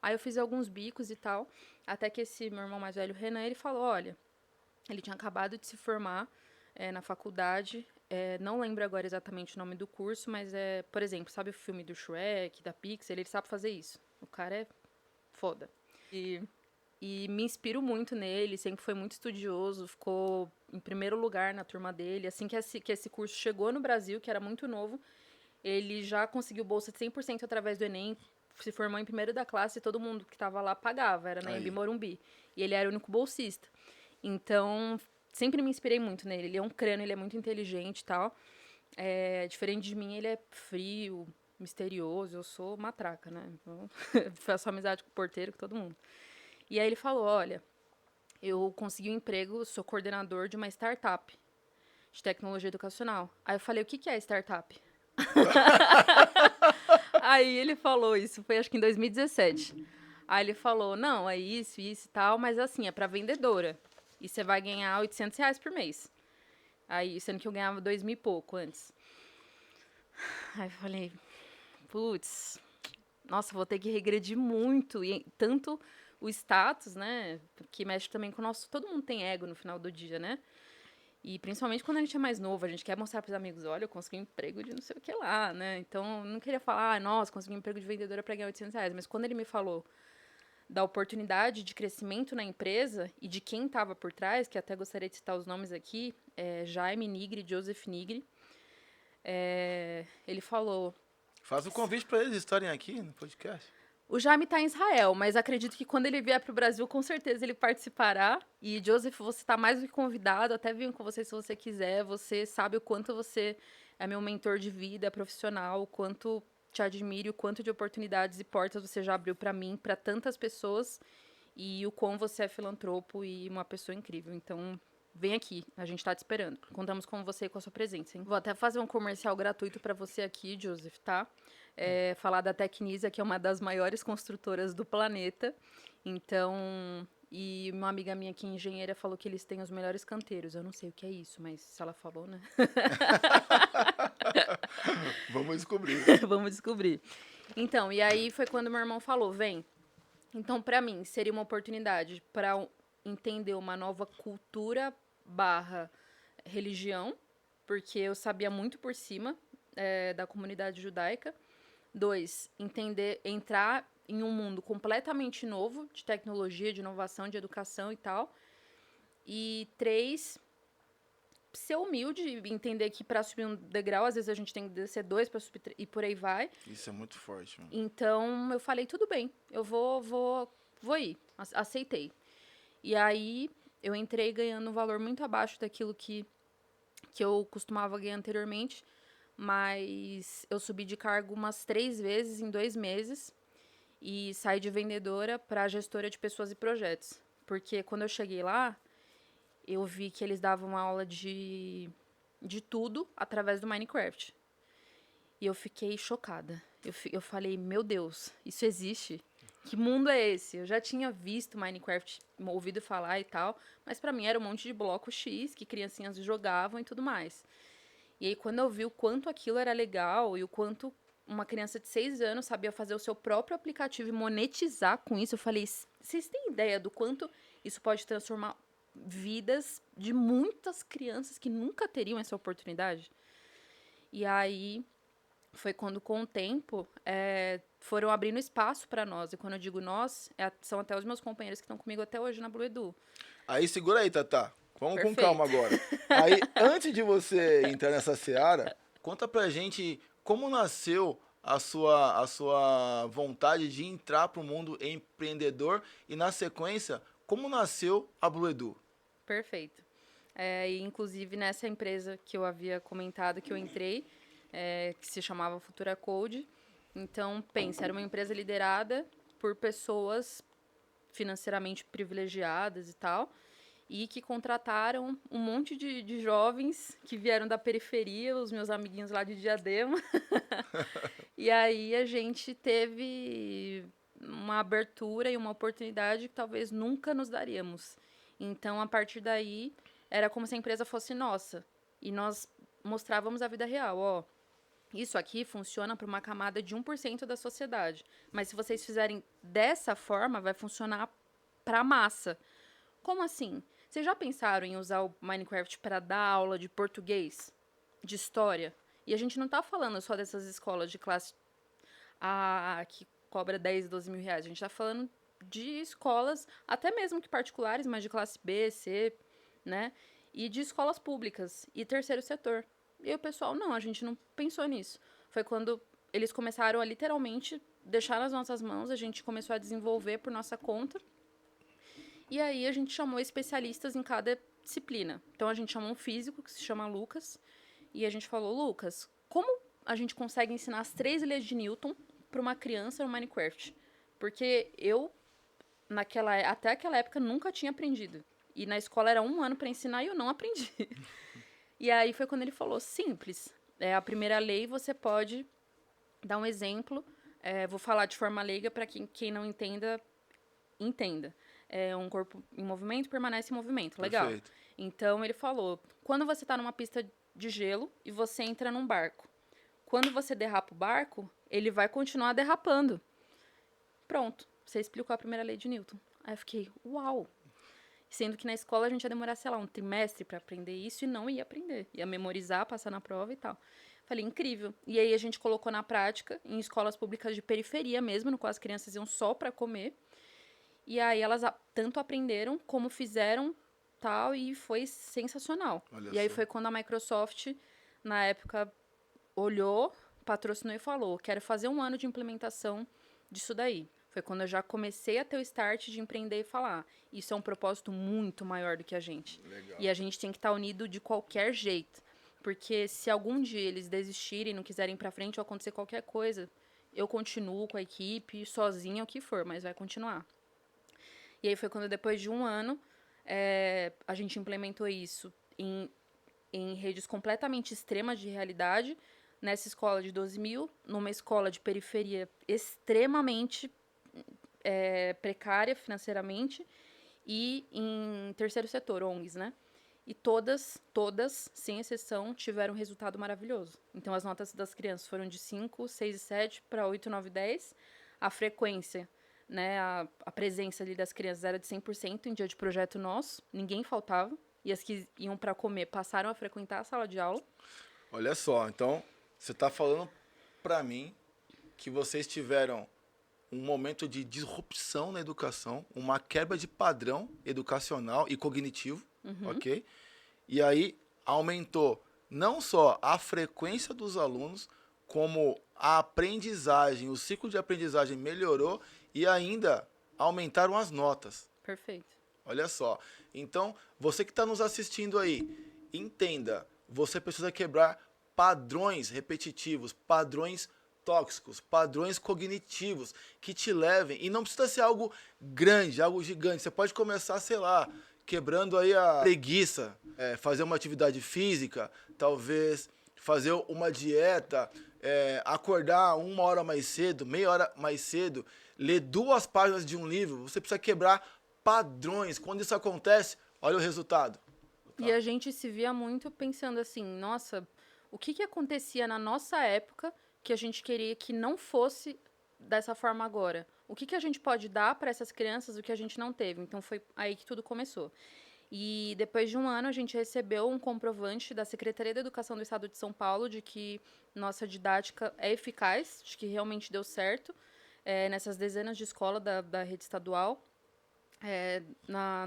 Aí eu fiz alguns bicos e tal, até que esse meu irmão mais velho, Renan, ele falou, olha, ele tinha acabado de se formar na faculdade. Não lembro agora exatamente o nome do curso, mas por exemplo, sabe o filme do Shrek, da Pixar? Ele sabe fazer isso. O cara é foda. E me inspiro muito nele, sempre foi muito estudioso, ficou em primeiro lugar na turma dele. Assim que esse curso chegou no Brasil, que era muito novo, ele já conseguiu bolsa de 100% através do Enem, se formou em primeiro da classe e todo mundo que estava lá pagava, era na Embi Morumbi. E ele era o único bolsista. Então, sempre me inspirei muito nele. Ele é um crânio, ele é muito inteligente e tal. Diferente de mim, ele é frio, misterioso, eu sou matraca, né? Então, faço amizade com o porteiro, com todo mundo. E aí ele falou, olha, eu consegui um emprego, sou coordenador de uma startup de tecnologia educacional. Aí eu falei, o que é startup? Aí ele falou, isso foi acho que em 2017. Aí ele falou, não, é isso e tal, mas assim, é pra vendedora. E você vai ganhar R$800 por mês. Aí, sendo que eu ganhava 2.000 e pouco antes. Aí eu falei, putz, nossa, vou ter que regredir muito. E tanto o status, né, que mexe também com o nosso... Todo mundo tem ego no final do dia, né? E principalmente quando a gente é mais novo, a gente quer mostrar pros amigos, olha, eu consegui um emprego de não sei o que lá, né? Então, eu não queria falar, nossa, consegui um emprego de vendedora pra ganhar R$800. Mas quando ele me falou da oportunidade de crescimento na empresa e de quem estava por trás, que até gostaria de citar os nomes aqui, Jaime Nigri, Joseph Nigri, ele falou... Faz um convite para eles estarem aqui no podcast. O Jaime está em Israel, mas acredito que quando ele vier para o Brasil, com certeza ele participará. E, Joseph, você está mais do que convidado, até venho com você se você quiser. Você sabe o quanto você é meu mentor de vida profissional, o quanto te admiro, o quanto de oportunidades e portas você já abriu para mim, para tantas pessoas, e o quão você é filantropo e uma pessoa incrível. Então, vem aqui, a gente está te esperando. Contamos com você e com a sua presença, hein? Vou até fazer um comercial gratuito para você aqui, Joseph, tá? Falar da Tecnisa, que é uma das maiores construtoras do planeta. Então, e uma amiga minha que é engenheira falou que eles têm os melhores canteiros. Eu não sei o que é isso, mas se ela falou, né? Vamos descobrir. Vamos descobrir. Então, e aí foi quando meu irmão falou, vem. Então, para mim, seria uma oportunidade para entender uma nova cultura / religião, porque eu sabia muito por cima da comunidade judaica. 2, entrar em um mundo completamente novo de tecnologia, de inovação, de educação e tal. E 3, ser humilde e entender que para subir um degrau, às vezes a gente tem que descer 2 para subir e por aí vai. Isso é muito forte, mano. Então, eu falei, tudo bem, eu vou ir. Aceitei. E aí, eu entrei ganhando um valor muito abaixo daquilo que eu costumava ganhar anteriormente, mas eu subi de cargo umas 3 vezes em 2 meses e saí de vendedora para gestora de pessoas e projetos. Porque quando eu cheguei lá, eu vi que eles davam aula de tudo através do Minecraft. E eu fiquei chocada. Eu falei, meu Deus, isso existe? Que mundo é esse? Eu já tinha visto Minecraft, ouvido falar e tal, mas pra mim era um monte de bloco X que criancinhas jogavam e tudo mais. E aí, quando eu vi o quanto aquilo era legal e o quanto uma criança de 6 anos sabia fazer o seu próprio aplicativo e monetizar com isso, eu falei, vocês têm ideia do quanto isso pode transformar vidas de muitas crianças que nunca teriam essa oportunidade? E aí, foi quando, com o tempo, foram abrindo espaço para nós. E quando eu digo nós, são até os meus companheiros que estão comigo até hoje na Blue Edu. Aí, segura aí, Tatá. Vamos Perfeito. com calma agora. Aí, antes de você entrar nessa seara, conta pra gente como nasceu a sua vontade de entrar pro mundo empreendedor e, na sequência, como nasceu a Blue Edu. Perfeito. E, inclusive, nessa empresa que eu havia comentado que eu entrei, que se chamava Futura Code. Então, pensa, era uma empresa liderada por pessoas financeiramente privilegiadas e tal, e que contrataram um monte de jovens que vieram da periferia, os meus amiguinhos lá de Diadema. E aí a gente teve uma abertura e uma oportunidade que talvez nunca nos daríamos. Então, a partir daí, era como se a empresa fosse nossa. E nós mostrávamos a vida real, ó. Isso aqui funciona para uma camada de 1% da sociedade. Mas se vocês fizerem dessa forma, vai funcionar para a massa. Como assim? Vocês já pensaram em usar o Minecraft para dar aula de português, de história? E a gente não tá falando só dessas escolas de classe A que cobra 10, 12 mil reais. A gente tá falando de escolas, até mesmo que particulares, mas de classe B, C, né? E de escolas públicas e terceiro setor. E o pessoal, não, a gente não pensou nisso. Foi quando eles começaram a literalmente deixar nas nossas mãos, a gente começou a desenvolver por nossa conta. E aí a gente chamou especialistas em cada disciplina. Então a gente chamou um físico que se chama Lucas. E a gente falou, Lucas, como a gente consegue ensinar as 3 leis de Newton para uma criança no Minecraft? Porque eu, até aquela época, nunca tinha aprendido. E na escola era 1 ano para ensinar e eu não aprendi. E aí foi quando ele falou, simples. A primeira lei você pode dar um exemplo. Vou falar de forma leiga para quem não entenda. Um corpo em movimento permanece em movimento. Legal. Perfeito. Então ele falou, quando você está numa pista de gelo e você entra num barco, quando você derrapa o barco, ele vai continuar derrapando. Pronto, você explicou a primeira lei de Newton. Aí eu fiquei, uau! Sendo que na escola a gente ia demorar, sei lá, um trimestre para aprender isso e não ia aprender. Ia memorizar, passar na prova e tal. Falei, incrível. E aí a gente colocou na prática em escolas públicas de periferia mesmo, no qual as crianças iam só para comer. E aí elas tanto aprenderam como fizeram tal e foi sensacional. Olha e aí só. foi quando a Microsoft, na época, olhou, patrocinou e falou, quero fazer 1 ano de implementação disso daí. Foi quando eu já comecei a ter o start de empreender e falar, isso é um propósito muito maior do que a gente. Legal. E a gente tem que estar unido de qualquer jeito. Porque se algum dia eles desistirem, não quiserem ir pra frente ou acontecer qualquer coisa, eu continuo com a equipe, sozinha, o que for, mas vai continuar. E aí foi quando, depois de 1 ano, a gente implementou isso em redes completamente extremas de realidade, nessa escola de 12 mil, numa escola de periferia extremamente precária financeiramente, e em terceiro setor, ONGs, né? E todas, sem exceção, tiveram um resultado maravilhoso. Então, as notas das crianças foram de 5, 6 e 7 para 8, 9 e 10. A frequência, né, a presença ali das crianças era de 100% em dia de projeto nosso. Ninguém faltava. E as que iam para comer passaram a frequentar a sala de aula. Olha só, então você está falando para mim que vocês tiveram um momento de disrupção na educação, uma quebra de padrão educacional e cognitivo, ok? E aí aumentou não só a frequência dos alunos, como a aprendizagem, o ciclo de aprendizagem melhorou e ainda aumentaram as notas. Perfeito. Olha só. Então, você que está nos assistindo aí, entenda, você precisa quebrar padrões repetitivos, padrões tóxicos, padrões cognitivos que te levem, e não precisa ser algo grande, algo gigante. Você pode começar, sei lá, quebrando aí a preguiça, fazer uma atividade física, talvez fazer uma dieta, acordar 1 hora mais cedo, meia hora mais cedo, ler 2 páginas de um livro. Você precisa quebrar padrões. Quando isso acontece, olha o resultado. E a gente se via muito pensando assim, nossa, o que acontecia na nossa época que a gente queria que não fosse dessa forma agora? O que a gente pode dar para essas crianças o que a gente não teve? Então foi aí que tudo começou. E depois de 1 ano a gente recebeu um comprovante da Secretaria da Educação do Estado de São Paulo de que nossa didática é eficaz, de que realmente deu certo nessas dezenas de escolas da rede estadual,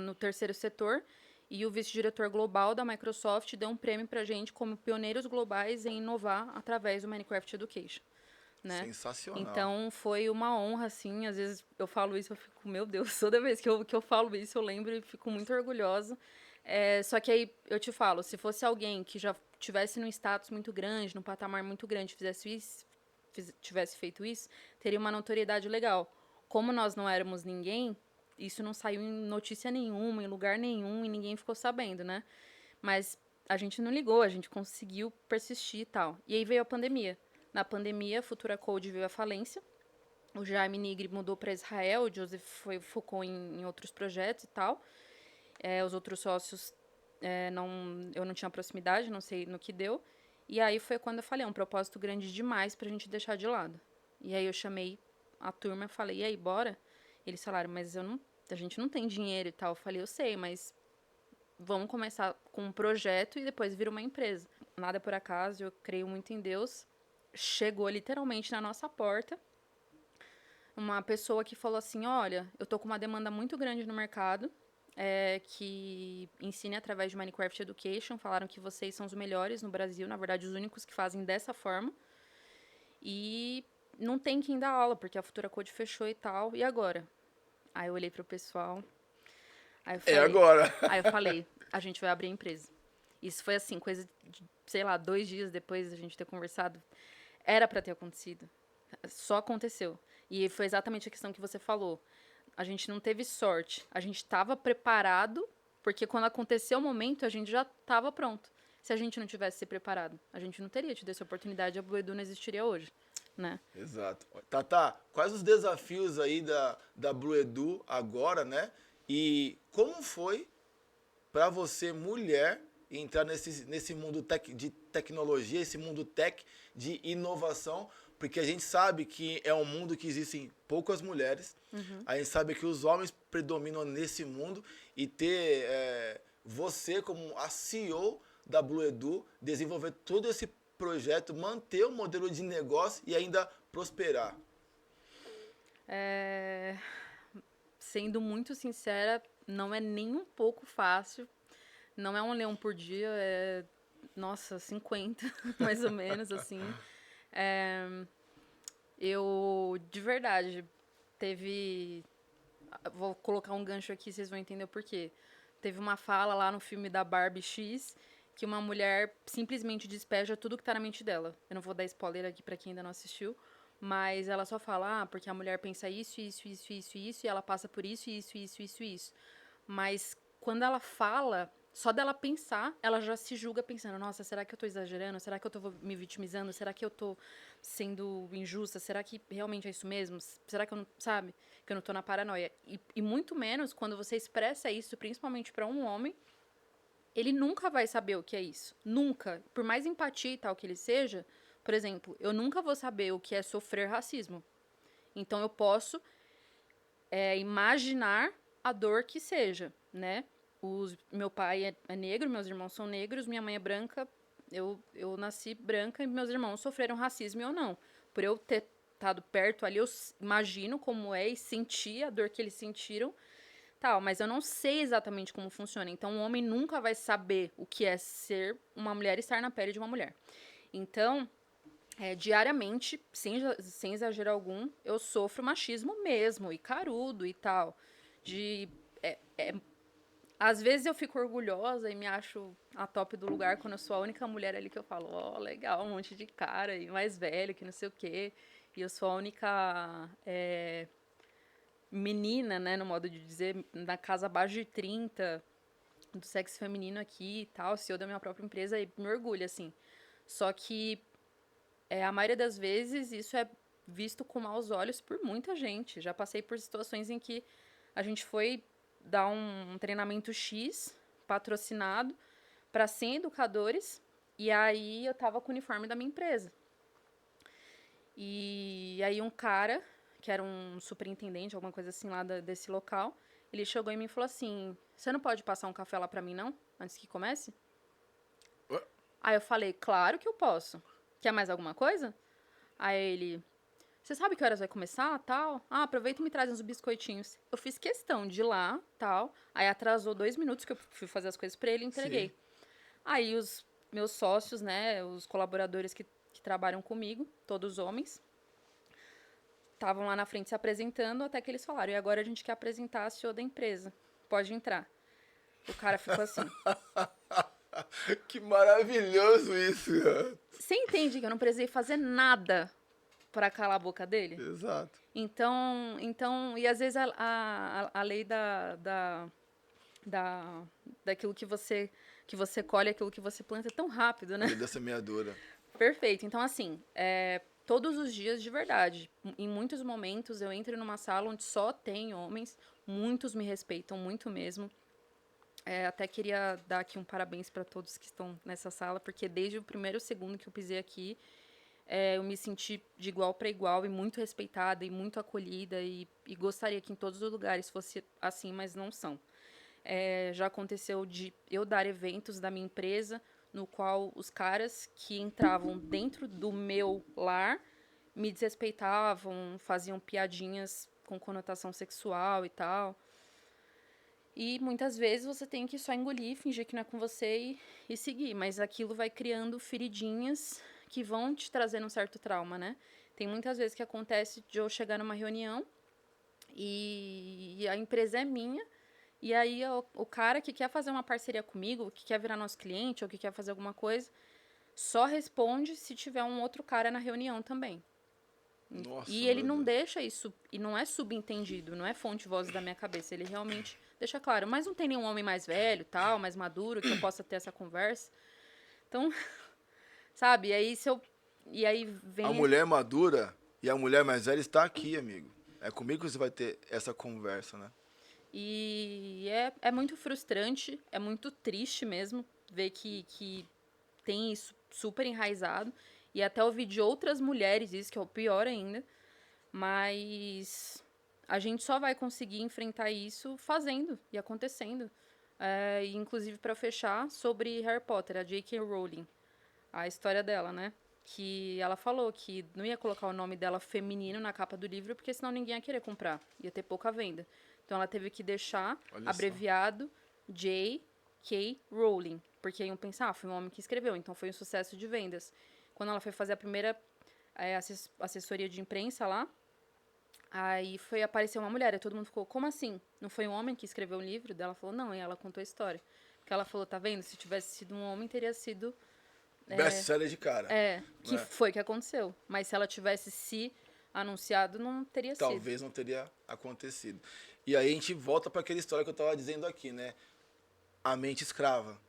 no terceiro setor. E o vice-diretor global da Microsoft deu um prêmio pra gente como pioneiros globais em inovar através do Minecraft Education, né? Sensacional. Então, foi uma honra, assim. Às vezes eu falo isso, eu fico, meu Deus, toda vez que eu falo isso, eu lembro e fico muito orgulhosa. Só que aí, eu te falo, se fosse alguém que já tivesse num status muito grande, num patamar muito grande, tivesse feito isso, teria uma notoriedade legal. Como nós não éramos ninguém, isso não saiu em notícia nenhuma, em lugar nenhum, e ninguém ficou sabendo, né? Mas a gente não ligou, a gente conseguiu persistir e tal. E aí veio a pandemia. Na pandemia, a Futura Code veio à falência. O Jaime Nigri mudou para Israel, o Joseph focou em outros projetos e tal. Os outros sócios, eu não tinha proximidade, não sei no que deu. E aí foi quando eu falei, é um propósito grande demais pra gente deixar de lado. E aí eu chamei a turma e falei, e aí, bora? Eles falaram, mas a gente não tem dinheiro e tal. Eu falei, eu sei, mas vamos começar com um projeto e depois vira uma empresa. Nada por acaso, eu creio muito em Deus. Chegou literalmente na nossa porta uma pessoa que falou assim, olha, eu tô com uma demanda muito grande no mercado, que ensine através de Minecraft Education. Falaram que vocês são os melhores no Brasil, na verdade, os únicos que fazem dessa forma. E não tem quem dar aula, porque a Futura Code fechou e tal. E agora? Aí eu olhei pro pessoal. Aí eu falei, agora. Aí eu falei, a gente vai abrir a empresa. Isso foi assim, coisa de, sei lá, 2 dias depois da gente ter conversado. Era pra ter acontecido. Só aconteceu. E foi exatamente a questão que você falou. A gente não teve sorte. A gente estava preparado, porque quando aconteceu o momento, a gente já estava pronto. Se a gente não tivesse se preparado, a gente não teria tido essa oportunidade, a Blue Edu não existiria hoje, né? Exato. Tata, quais os desafios aí da Blue Edu agora, né? E como foi para você, mulher, entrar nesse mundo de tecnologia, esse mundo tech de inovação? Porque a gente sabe que é um mundo que existem poucas mulheres, a gente sabe que os homens predominam nesse mundo e ter você como a CEO da Blue Edu, desenvolver todo esse projeto, manter o modelo de negócio e ainda prosperar. Sendo muito sincera, não é nem um pouco fácil. Não é um leão por dia, nossa, 50, mais ou menos, assim. Eu, de verdade, teve... Vou colocar um gancho aqui, vocês vão entender o porquê. Teve uma fala lá no filme da Barbie X, que uma mulher simplesmente despeja tudo que tá na mente dela. Eu não vou dar spoiler aqui pra quem ainda não assistiu, mas ela só fala, porque a mulher pensa isso, isso, isso, isso, isso, e ela passa por isso, isso, isso, isso, isso. Mas quando ela fala, só dela pensar, ela já se julga pensando, nossa, será que eu tô exagerando? Será que eu tô me vitimizando? Será que eu tô sendo injusta? Será que realmente é isso mesmo? Será que eu não, sabe, que eu não tô na paranoia? E muito menos quando você expressa isso, principalmente pra um homem, ele nunca vai saber o que é isso. Nunca. Por mais empatia e tal que ele seja, por exemplo, eu nunca vou saber o que é sofrer racismo. Então eu posso imaginar a dor que seja, né? Meu pai é negro, meus irmãos são negros, minha mãe é branca, eu nasci branca e meus irmãos sofreram racismo e eu não. Por eu ter estado perto ali, eu imagino como é e senti a dor que eles sentiram, tal, mas eu não sei exatamente como funciona. Então, um homem nunca vai saber o que é ser uma mulher e estar na pele de uma mulher. Então, diariamente, sem exagero algum, eu sofro machismo mesmo, e carudo e tal. Às vezes eu fico orgulhosa e me acho a top do lugar quando eu sou a única mulher ali que eu falo, legal, um monte de cara e mais velho, que não sei o quê. E eu sou a única menina, né, no modo de dizer, na casa abaixo de 30, do sexo feminino aqui e tal, CEO da minha própria empresa, e me orgulho, assim. Só que a maioria das vezes isso é visto com maus olhos por muita gente. Já passei por situações em que a gente foi dar um treinamento X patrocinado para 100 educadores e aí eu tava com o uniforme da minha empresa. E aí um cara, que era um superintendente, alguma coisa assim lá desse local, ele chegou em mim e falou assim, você não pode passar um café lá pra mim não, antes que comece? Aí eu falei, claro que eu posso. Quer mais alguma coisa? Aí ele, você sabe que horas vai começar, tal? Aproveita e me traz uns biscoitinhos. Eu fiz questão de ir lá, tal. Aí atrasou 2 minutos que eu fui fazer as coisas pra ele e entreguei. Sim. Aí os meus sócios, né, os colaboradores que trabalham comigo, todos homens, estavam lá na frente se apresentando até que eles falaram, e agora a gente quer apresentar a CEO da empresa. Pode entrar. O cara ficou assim. Que maravilhoso isso, cara. Você entende que eu não precisei fazer nada para calar a boca dele? Exato. Então, e às vezes a lei daquilo que você colhe, aquilo que você planta é tão rápido, né? Lei da semeadura. Perfeito. Então, assim, todos os dias, de verdade, em muitos momentos eu entro numa sala onde só tem homens, muitos me respeitam muito mesmo. Até queria dar aqui um parabéns para todos que estão nessa sala, porque desde o primeiro segundo que eu pisei aqui, eu me senti de igual para igual e muito respeitada e muito acolhida e gostaria que em todos os lugares fosse assim, mas não são. Já aconteceu de eu dar eventos da minha empresa, no qual os caras que entravam dentro do meu lar me desrespeitavam, faziam piadinhas com conotação sexual e tal. E muitas vezes você tem que só engolir, fingir que não é com você e seguir. Mas aquilo vai criando feridinhas que vão te trazendo um certo trauma, né? Tem muitas vezes que acontece de eu chegar numa reunião e a empresa é minha. E aí o cara que quer fazer uma parceria comigo, que quer virar nosso cliente ou que quer fazer alguma coisa, só responde se tiver um outro cara na reunião também. Nossa, E ele meu não Deus. deixa isso, e não é subentendido, não é fonte voz da minha cabeça, ele realmente deixa claro. Mas não tem nenhum homem mais velho, tal, mais maduro, que eu possa ter essa conversa. Então, sabe, e aí A vem. mulher madura e a mulher mais velha está aqui, amigo. É comigo que você vai ter essa conversa, né? E é muito frustrante, é muito triste mesmo ver que tem isso super enraizado. E até ouvir de outras mulheres isso, que é o pior ainda. Mas a gente só vai conseguir enfrentar isso fazendo e acontecendo. E inclusive, para fechar, sobre Harry Potter, a J.K. Rowling, a história dela, né? Que ela falou que não ia colocar o nome dela feminino na capa do livro, porque senão ninguém ia querer comprar, ia ter pouca venda. Então ela teve que deixar Olha só. abreviado J.K. Rowling, porque iam pensar, foi um homem que escreveu, então foi um sucesso de vendas. Quando ela foi fazer a primeira assessoria de imprensa lá, aí foi aparecer uma mulher, e todo mundo ficou, como assim? Não foi um homem que escreveu o livro? Daí ela falou, não, e ela contou a história. Porque ela falou, tá vendo? Se tivesse sido um homem, teria sido Best-seller de cara. que Né? foi que aconteceu. Mas se ela tivesse se anunciado, não teria sido. Talvez não teria acontecido. E aí a gente volta para aquela história que eu estava dizendo aqui, né? A mente escrava,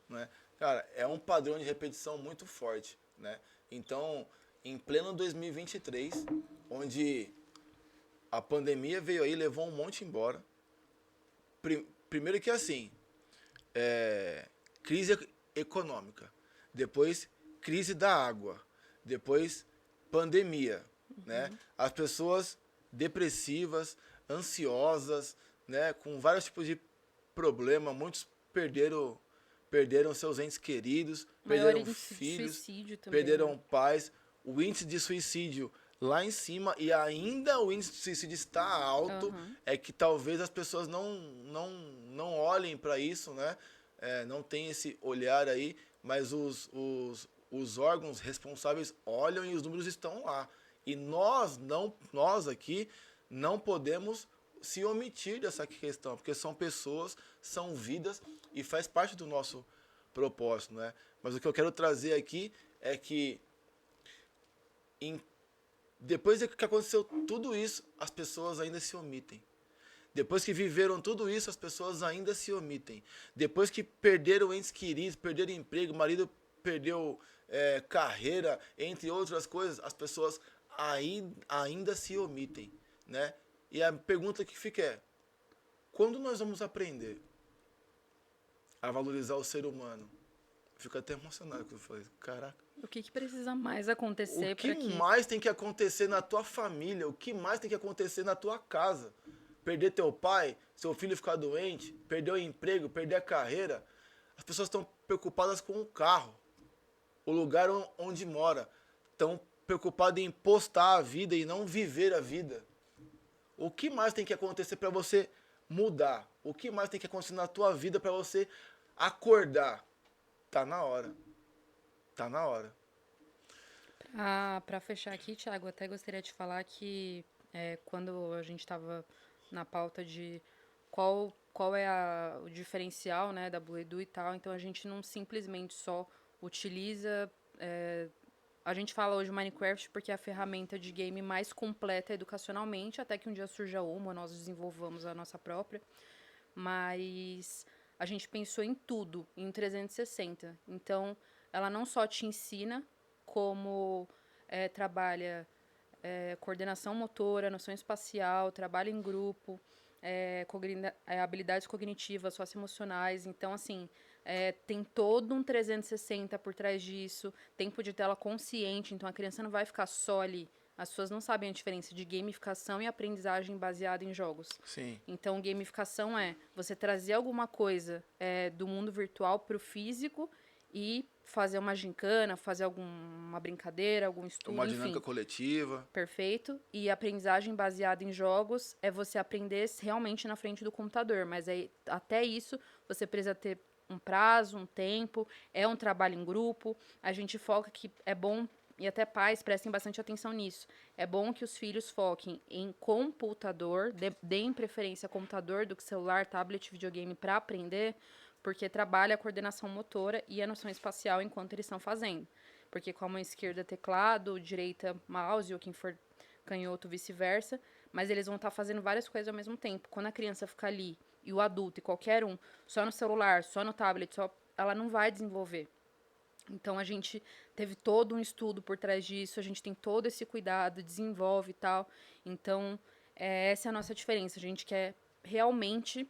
né? Cara, é um padrão de repetição muito forte, né? Então, em pleno 2023, onde a pandemia veio aí, levou um monte embora. Primeiro que assim, crise econômica, depois crise da água, depois pandemia, né? As pessoas depressivas, ansiosas, né? Com vários tipos de problema, muitos perderam seus entes queridos, Maior perderam índice de filhos, suicídio também, perderam né? pais, o índice de suicídio lá em cima e ainda o índice de suicídio está alto, Uhum. é que talvez as pessoas não olhem para isso, né? Não tem esse olhar aí, mas os órgãos responsáveis olham e os números estão lá. E nós aqui não podemos se omitir dessa questão, porque são pessoas, são vidas e faz parte do nosso propósito, né? Mas o que eu quero trazer aqui é que depois que aconteceu tudo isso, as pessoas ainda se omitem. Depois que viveram tudo isso, as pessoas ainda se omitem. Depois que perderam entes queridos, perderam emprego, o marido perdeu carreira, entre outras coisas, as pessoas ainda se omitem, né? E a pergunta que fica é, quando nós vamos aprender a valorizar o ser humano? Fico até emocionado quando eu falei, caraca. O que precisa mais O acontecer que para que... mais tem que acontecer na tua família? O que mais tem que acontecer na tua casa? Perder teu pai, seu filho ficar doente, perder o emprego, perder a carreira. As pessoas estão preocupadas com o carro, o lugar onde mora. Estão preocupadas em postar a vida e não viver a vida. O que mais tem que acontecer para você mudar? O que mais tem que acontecer na tua vida para você acordar? Tá na hora. Tá na hora. Para fechar aqui, Thiago, até gostaria de falar que quando a gente estava na pauta de qual é o diferencial, né, da Blue Edu e tal, então a gente não simplesmente só utiliza... a gente fala hoje Minecraft porque é a ferramenta de game mais completa educacionalmente, até que um dia surja uma, nós desenvolvamos a nossa própria, mas a gente pensou em tudo, em 360. Então, ela não só te ensina como trabalha coordenação motora, noção espacial, trabalho em grupo, habilidades cognitivas, socioemocionais. Então, assim, tem todo um 360 por trás disso, tempo de tela consciente, então a criança não vai ficar só ali As pessoas não sabem a diferença de gamificação e aprendizagem baseada em jogos. Sim. Então, gamificação é você trazer alguma coisa do mundo virtual para o físico e fazer uma gincana, fazer alguma brincadeira, algum estudo, Uma enfim. dinâmica coletiva. Perfeito. E aprendizagem baseada em jogos é você aprender realmente na frente do computador. Mas aí, até isso, você precisa ter um prazo, um tempo, é um trabalho em grupo. A gente foca que é bom, e até pais prestem bastante atenção nisso. É bom que os filhos foquem em computador, deem preferência a computador do que celular, tablet, videogame para aprender, porque trabalha a coordenação motora e a noção espacial enquanto eles estão fazendo. Porque com a mão esquerda teclado, direita mouse, ou quem for canhoto, vice-versa, mas eles vão estar fazendo várias coisas ao mesmo tempo. Quando a criança ficar ali, e o adulto, e qualquer um, só no celular, só no tablet, ela não vai desenvolver. Então, a gente teve todo um estudo por trás disso, a gente tem todo esse cuidado, desenvolve e tal. Então, essa é a nossa diferença. A gente quer realmente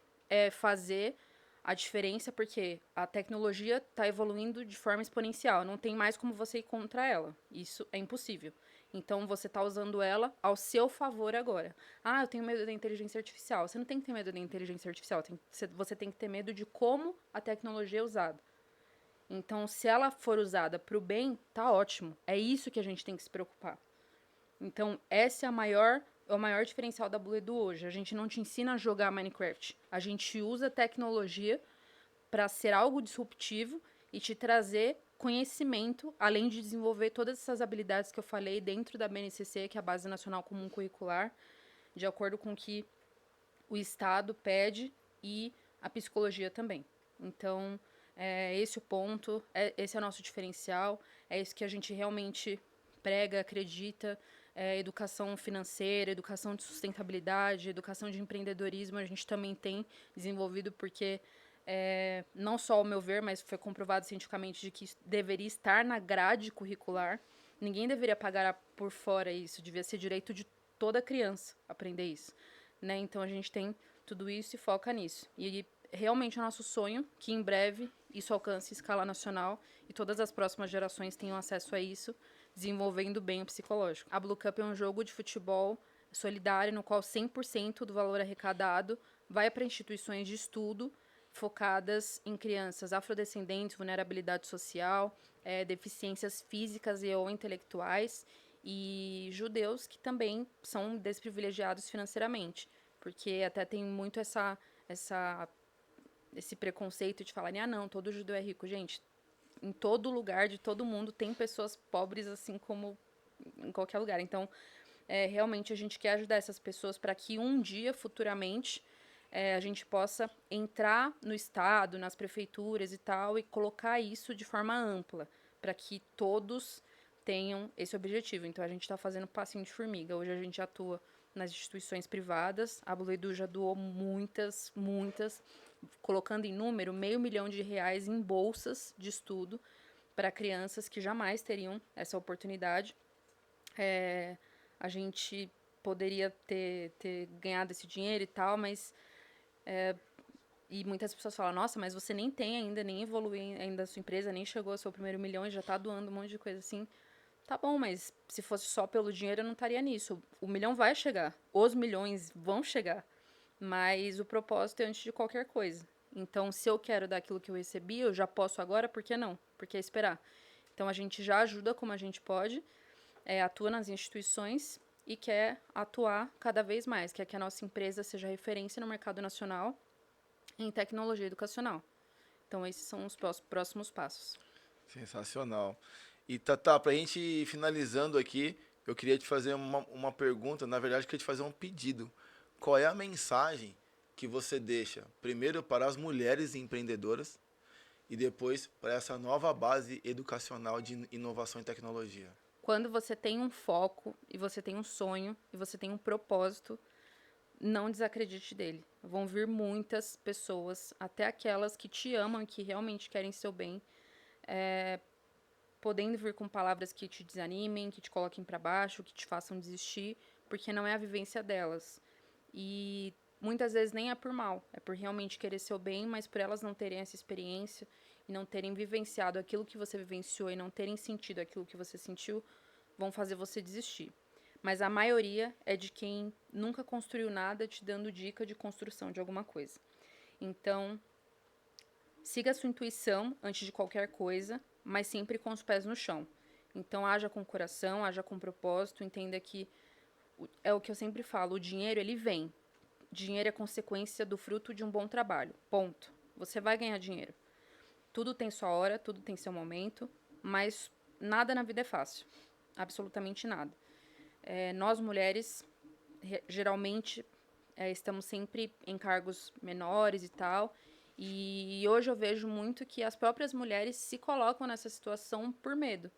fazer a diferença, porque a tecnologia está evoluindo de forma exponencial. Não tem mais como você ir contra ela. Isso é impossível. Então, você está usando ela ao seu favor agora. Ah, eu tenho medo da inteligência artificial. Você não tem que ter medo da inteligência artificial. Você tem que ter medo de como a tecnologia é usada. Então, se ela for usada para o bem, tá ótimo. É isso que a gente tem que se preocupar. Então, esse é o maior diferencial da Blue Edu hoje. A gente não te ensina a jogar Minecraft. A gente usa tecnologia para ser algo disruptivo e te trazer conhecimento, além de desenvolver todas essas habilidades que eu falei dentro da BNCC, que é a Base Nacional Comum Curricular, de acordo com o que o Estado pede e a psicologia também. Então, é esse o ponto, esse é o nosso diferencial, é isso que a gente realmente prega, acredita. Educação financeira, educação de sustentabilidade, educação de empreendedorismo, a gente também tem desenvolvido porque não só ao meu ver, mas foi comprovado cientificamente de que isso deveria estar na grade curricular. Ninguém deveria pagar por fora isso, devia ser direito de toda criança aprender isso. Né? Então a gente tem tudo isso e foca nisso. E realmente é o nosso sonho que em breve isso alcance escala nacional e todas as próximas gerações tenham acesso a isso, desenvolvendo bem o psicológico. A Blue Cup é um jogo de futebol solidário no qual 100% do valor arrecadado vai para instituições de estudo focadas em crianças afrodescendentes, vulnerabilidade social, deficiências físicas e ou intelectuais e judeus que também são desprivilegiados financeiramente, porque até tem muito esse preconceito de falar, não, todo judeu é rico. Gente, em todo lugar, de todo mundo, tem pessoas pobres assim como em qualquer lugar. Então, realmente a gente quer ajudar essas pessoas para que um dia, futuramente, a gente possa entrar no Estado, nas prefeituras e tal, e colocar isso de forma ampla, para que todos tenham esse objetivo. Então, a gente está fazendo passinho de formiga. Hoje a gente atua nas instituições privadas. A Blue Edu já doou muitas, colocando em número R$500 mil em bolsas de estudo para crianças que jamais teriam essa oportunidade. A gente poderia ter ganhado esse dinheiro e tal, mas e muitas pessoas falam, nossa, mas você nem tem ainda, nem evoluiu ainda a sua empresa, nem chegou ao seu primeiro milhão e já tá doando um monte de coisa assim. Tá bom, mas se fosse só pelo dinheiro eu não estaria nisso. O milhão vai chegar, os milhões vão chegar, mas o propósito é antes de qualquer coisa. Então, se eu quero dar aquilo que eu recebi, eu já posso agora, por que não? Por que esperar? Então, a gente já ajuda como a gente pode, atua nas instituições e quer atuar cada vez mais, quer que a nossa empresa seja referência no mercado nacional em tecnologia educacional. Então, esses são os próximos passos. Sensacional. E Tatá, pra gente ir finalizando aqui, eu queria te fazer uma pergunta, na verdade, eu queria te fazer um pedido. Qual é a mensagem que você deixa, primeiro para as mulheres empreendedoras e depois para essa nova base educacional de inovação e tecnologia? Quando você tem um foco e você tem um sonho e você tem um propósito, não desacredite dele. Vão vir muitas pessoas, até aquelas que te amam e que realmente querem seu bem, podendo vir com palavras que te desanimem, que te coloquem para baixo, que te façam desistir, porque não é a vivência delas. E muitas vezes nem é por mal, é por realmente querer seu bem, mas por elas não terem essa experiência e não terem vivenciado aquilo que você vivenciou e não terem sentido aquilo que você sentiu, vão fazer você desistir. mas a maioria é de quem nunca construiu nada te dando dica de construção de alguma coisa. Então, siga a sua intuição antes de qualquer coisa, mas sempre com os pés no chão. Então, haja com coração, haja com propósito, entenda que é o que eu sempre falo, o dinheiro, ele vem. Dinheiro é consequência do fruto de um bom trabalho. Ponto. Você vai ganhar dinheiro. Tudo tem sua hora, tudo tem seu momento, mas nada na vida é fácil. Absolutamente nada. Nós, mulheres, geralmente, estamos sempre em cargos menores e tal, e hoje eu vejo muito que as próprias mulheres se colocam nessa situação por medo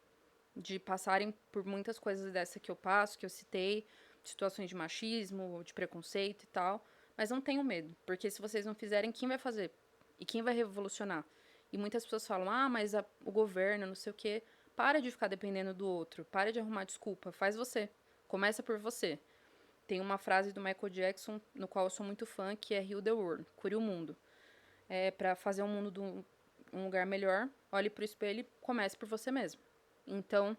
de passarem por muitas coisas dessa que eu passo, que eu citei, situações de machismo, de preconceito e tal, mas não tenham medo, porque se vocês não fizerem, quem vai fazer? E quem vai revolucionar? E muitas pessoas falam, mas o governo, não sei o quê. Para de ficar dependendo do outro, para de arrumar desculpa, faz você. Começa por você. Tem uma frase do Michael Jackson, no qual eu sou muito fã, que é Heal the World, cure o mundo. Para fazer o mundo um lugar melhor, olhe pro espelho e comece por você mesmo. Então,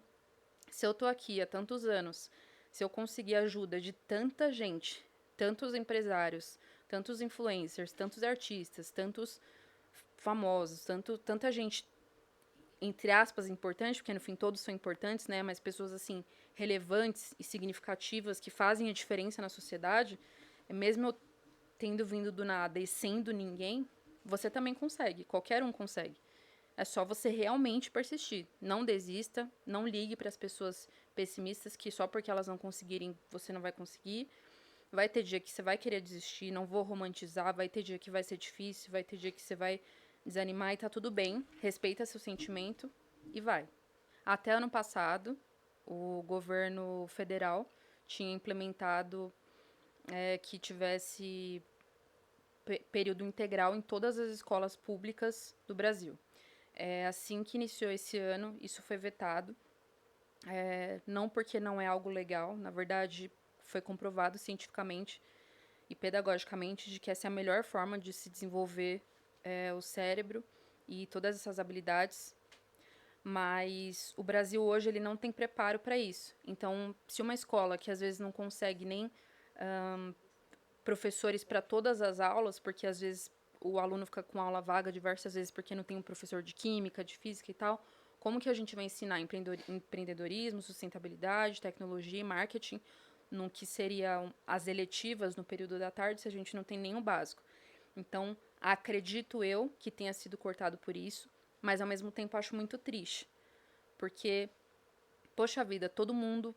se eu tô aqui há tantos anos, se eu conseguir a ajuda de tanta gente, tantos empresários, tantos influencers, tantos artistas, tantos famosos, tanta gente, entre aspas, importante, porque no fim todos são importantes, né? Mas pessoas, assim, relevantes e significativas que fazem a diferença na sociedade, mesmo eu tendo vindo do nada e sendo ninguém, você também consegue, qualquer um consegue. É só você realmente persistir. Não desista, não ligue para as pessoas pessimistas que só porque elas não conseguirem, você não vai conseguir. Vai ter dia que você vai querer desistir, não vou romantizar, vai ter dia que vai ser difícil, vai ter dia que você vai desanimar e tá tudo bem. Respeita seu sentimento e vai. Até ano passado, o governo federal tinha implementado que tivesse período integral em todas as escolas públicas do Brasil. Assim que iniciou esse ano, isso foi vetado. Não porque não é algo legal, na verdade foi comprovado cientificamente e pedagogicamente de que essa é a melhor forma de se desenvolver o cérebro e todas essas habilidades, mas o Brasil hoje ele não tem preparo para isso. Então, se uma escola que às vezes não consegue nem professores para todas as aulas, porque às vezes o aluno fica com aula vaga diversas vezes porque não tem um professor de química, de física e tal, como que a gente vai ensinar empreendedorismo, sustentabilidade, tecnologia e marketing no que seriam as eletivas no período da tarde se a gente não tem nenhum básico? Então, acredito eu que tenha sido cortado por isso, mas ao mesmo tempo acho muito triste, porque, poxa vida, todo mundo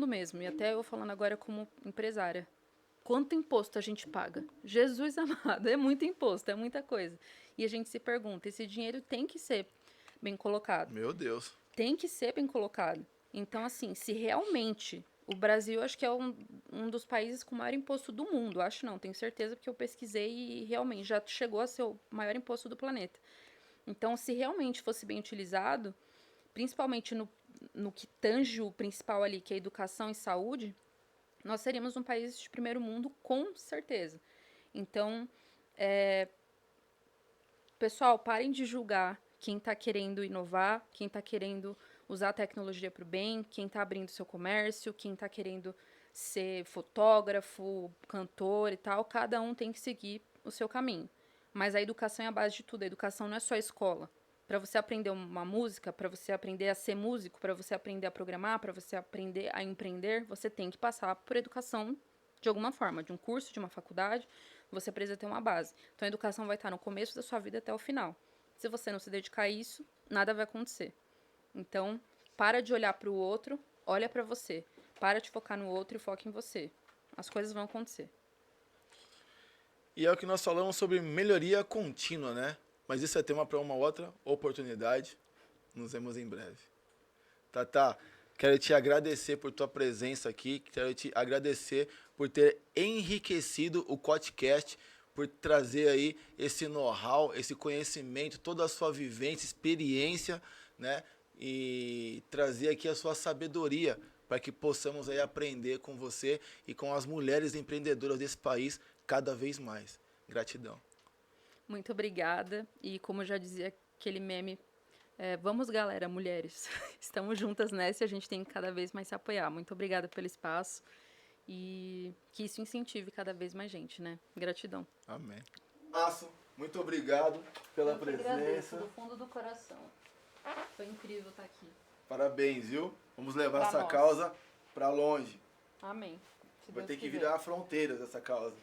mesmo, e até eu falando agora como empresária, quanto imposto a gente paga? Jesus amado, é muito imposto, é muita coisa. E a gente se pergunta, esse dinheiro tem que ser bem colocado. Meu Deus. Tem que ser bem colocado. Então, assim, se realmente o Brasil, acho que é um dos países com maior imposto do mundo. Acho não, tenho certeza porque eu pesquisei e realmente já chegou a ser o maior imposto do planeta. Então, se realmente fosse bem utilizado, principalmente no que tange o principal ali, que é educação e saúde, nós seríamos um país de primeiro mundo, com certeza. Então, pessoal, parem de julgar quem está querendo inovar, quem está querendo usar a tecnologia para o bem, quem está abrindo seu comércio, quem está querendo ser fotógrafo, cantor e tal. Cada um tem que seguir o seu caminho. Mas a educação é a base de tudo. A educação não é só escola. Para você aprender uma música, para você aprender a ser músico, para você aprender a programar, para você aprender a empreender, você tem que passar por educação de alguma forma, de um curso, de uma faculdade, você precisa ter uma base. Então a educação vai estar no começo da sua vida até o final. Se você não se dedicar a isso, nada vai acontecer. Então, para de olhar para o outro, olha para você. Para de focar no outro e foca em você. As coisas vão acontecer. E é o que nós falamos sobre melhoria contínua, né? Mas isso é tema para uma outra oportunidade. Nos vemos em breve. Tatá, quero te agradecer por tua presença aqui. Quero te agradecer por ter enriquecido o podcast, por trazer aí esse know-how, esse conhecimento, toda a sua vivência, experiência, né? E trazer aqui a sua sabedoria para que possamos aí aprender com você e com as mulheres empreendedoras desse país cada vez mais. Gratidão. Muito obrigada. E como já dizia aquele meme Vamos, galera, mulheres. Estamos juntas nessa e a gente tem que cada vez mais se apoiar. Muito obrigada pelo espaço e que isso incentive cada vez mais gente, né? Gratidão. Amém. Márcio, muito obrigado pela presença. Agradeço do fundo do coração. Foi incrível estar aqui. Parabéns, viu? Vamos levar Pra essa nós. causa para longe. Amém. Se Vai Deus ter que quiser. virar fronteiras essa causa.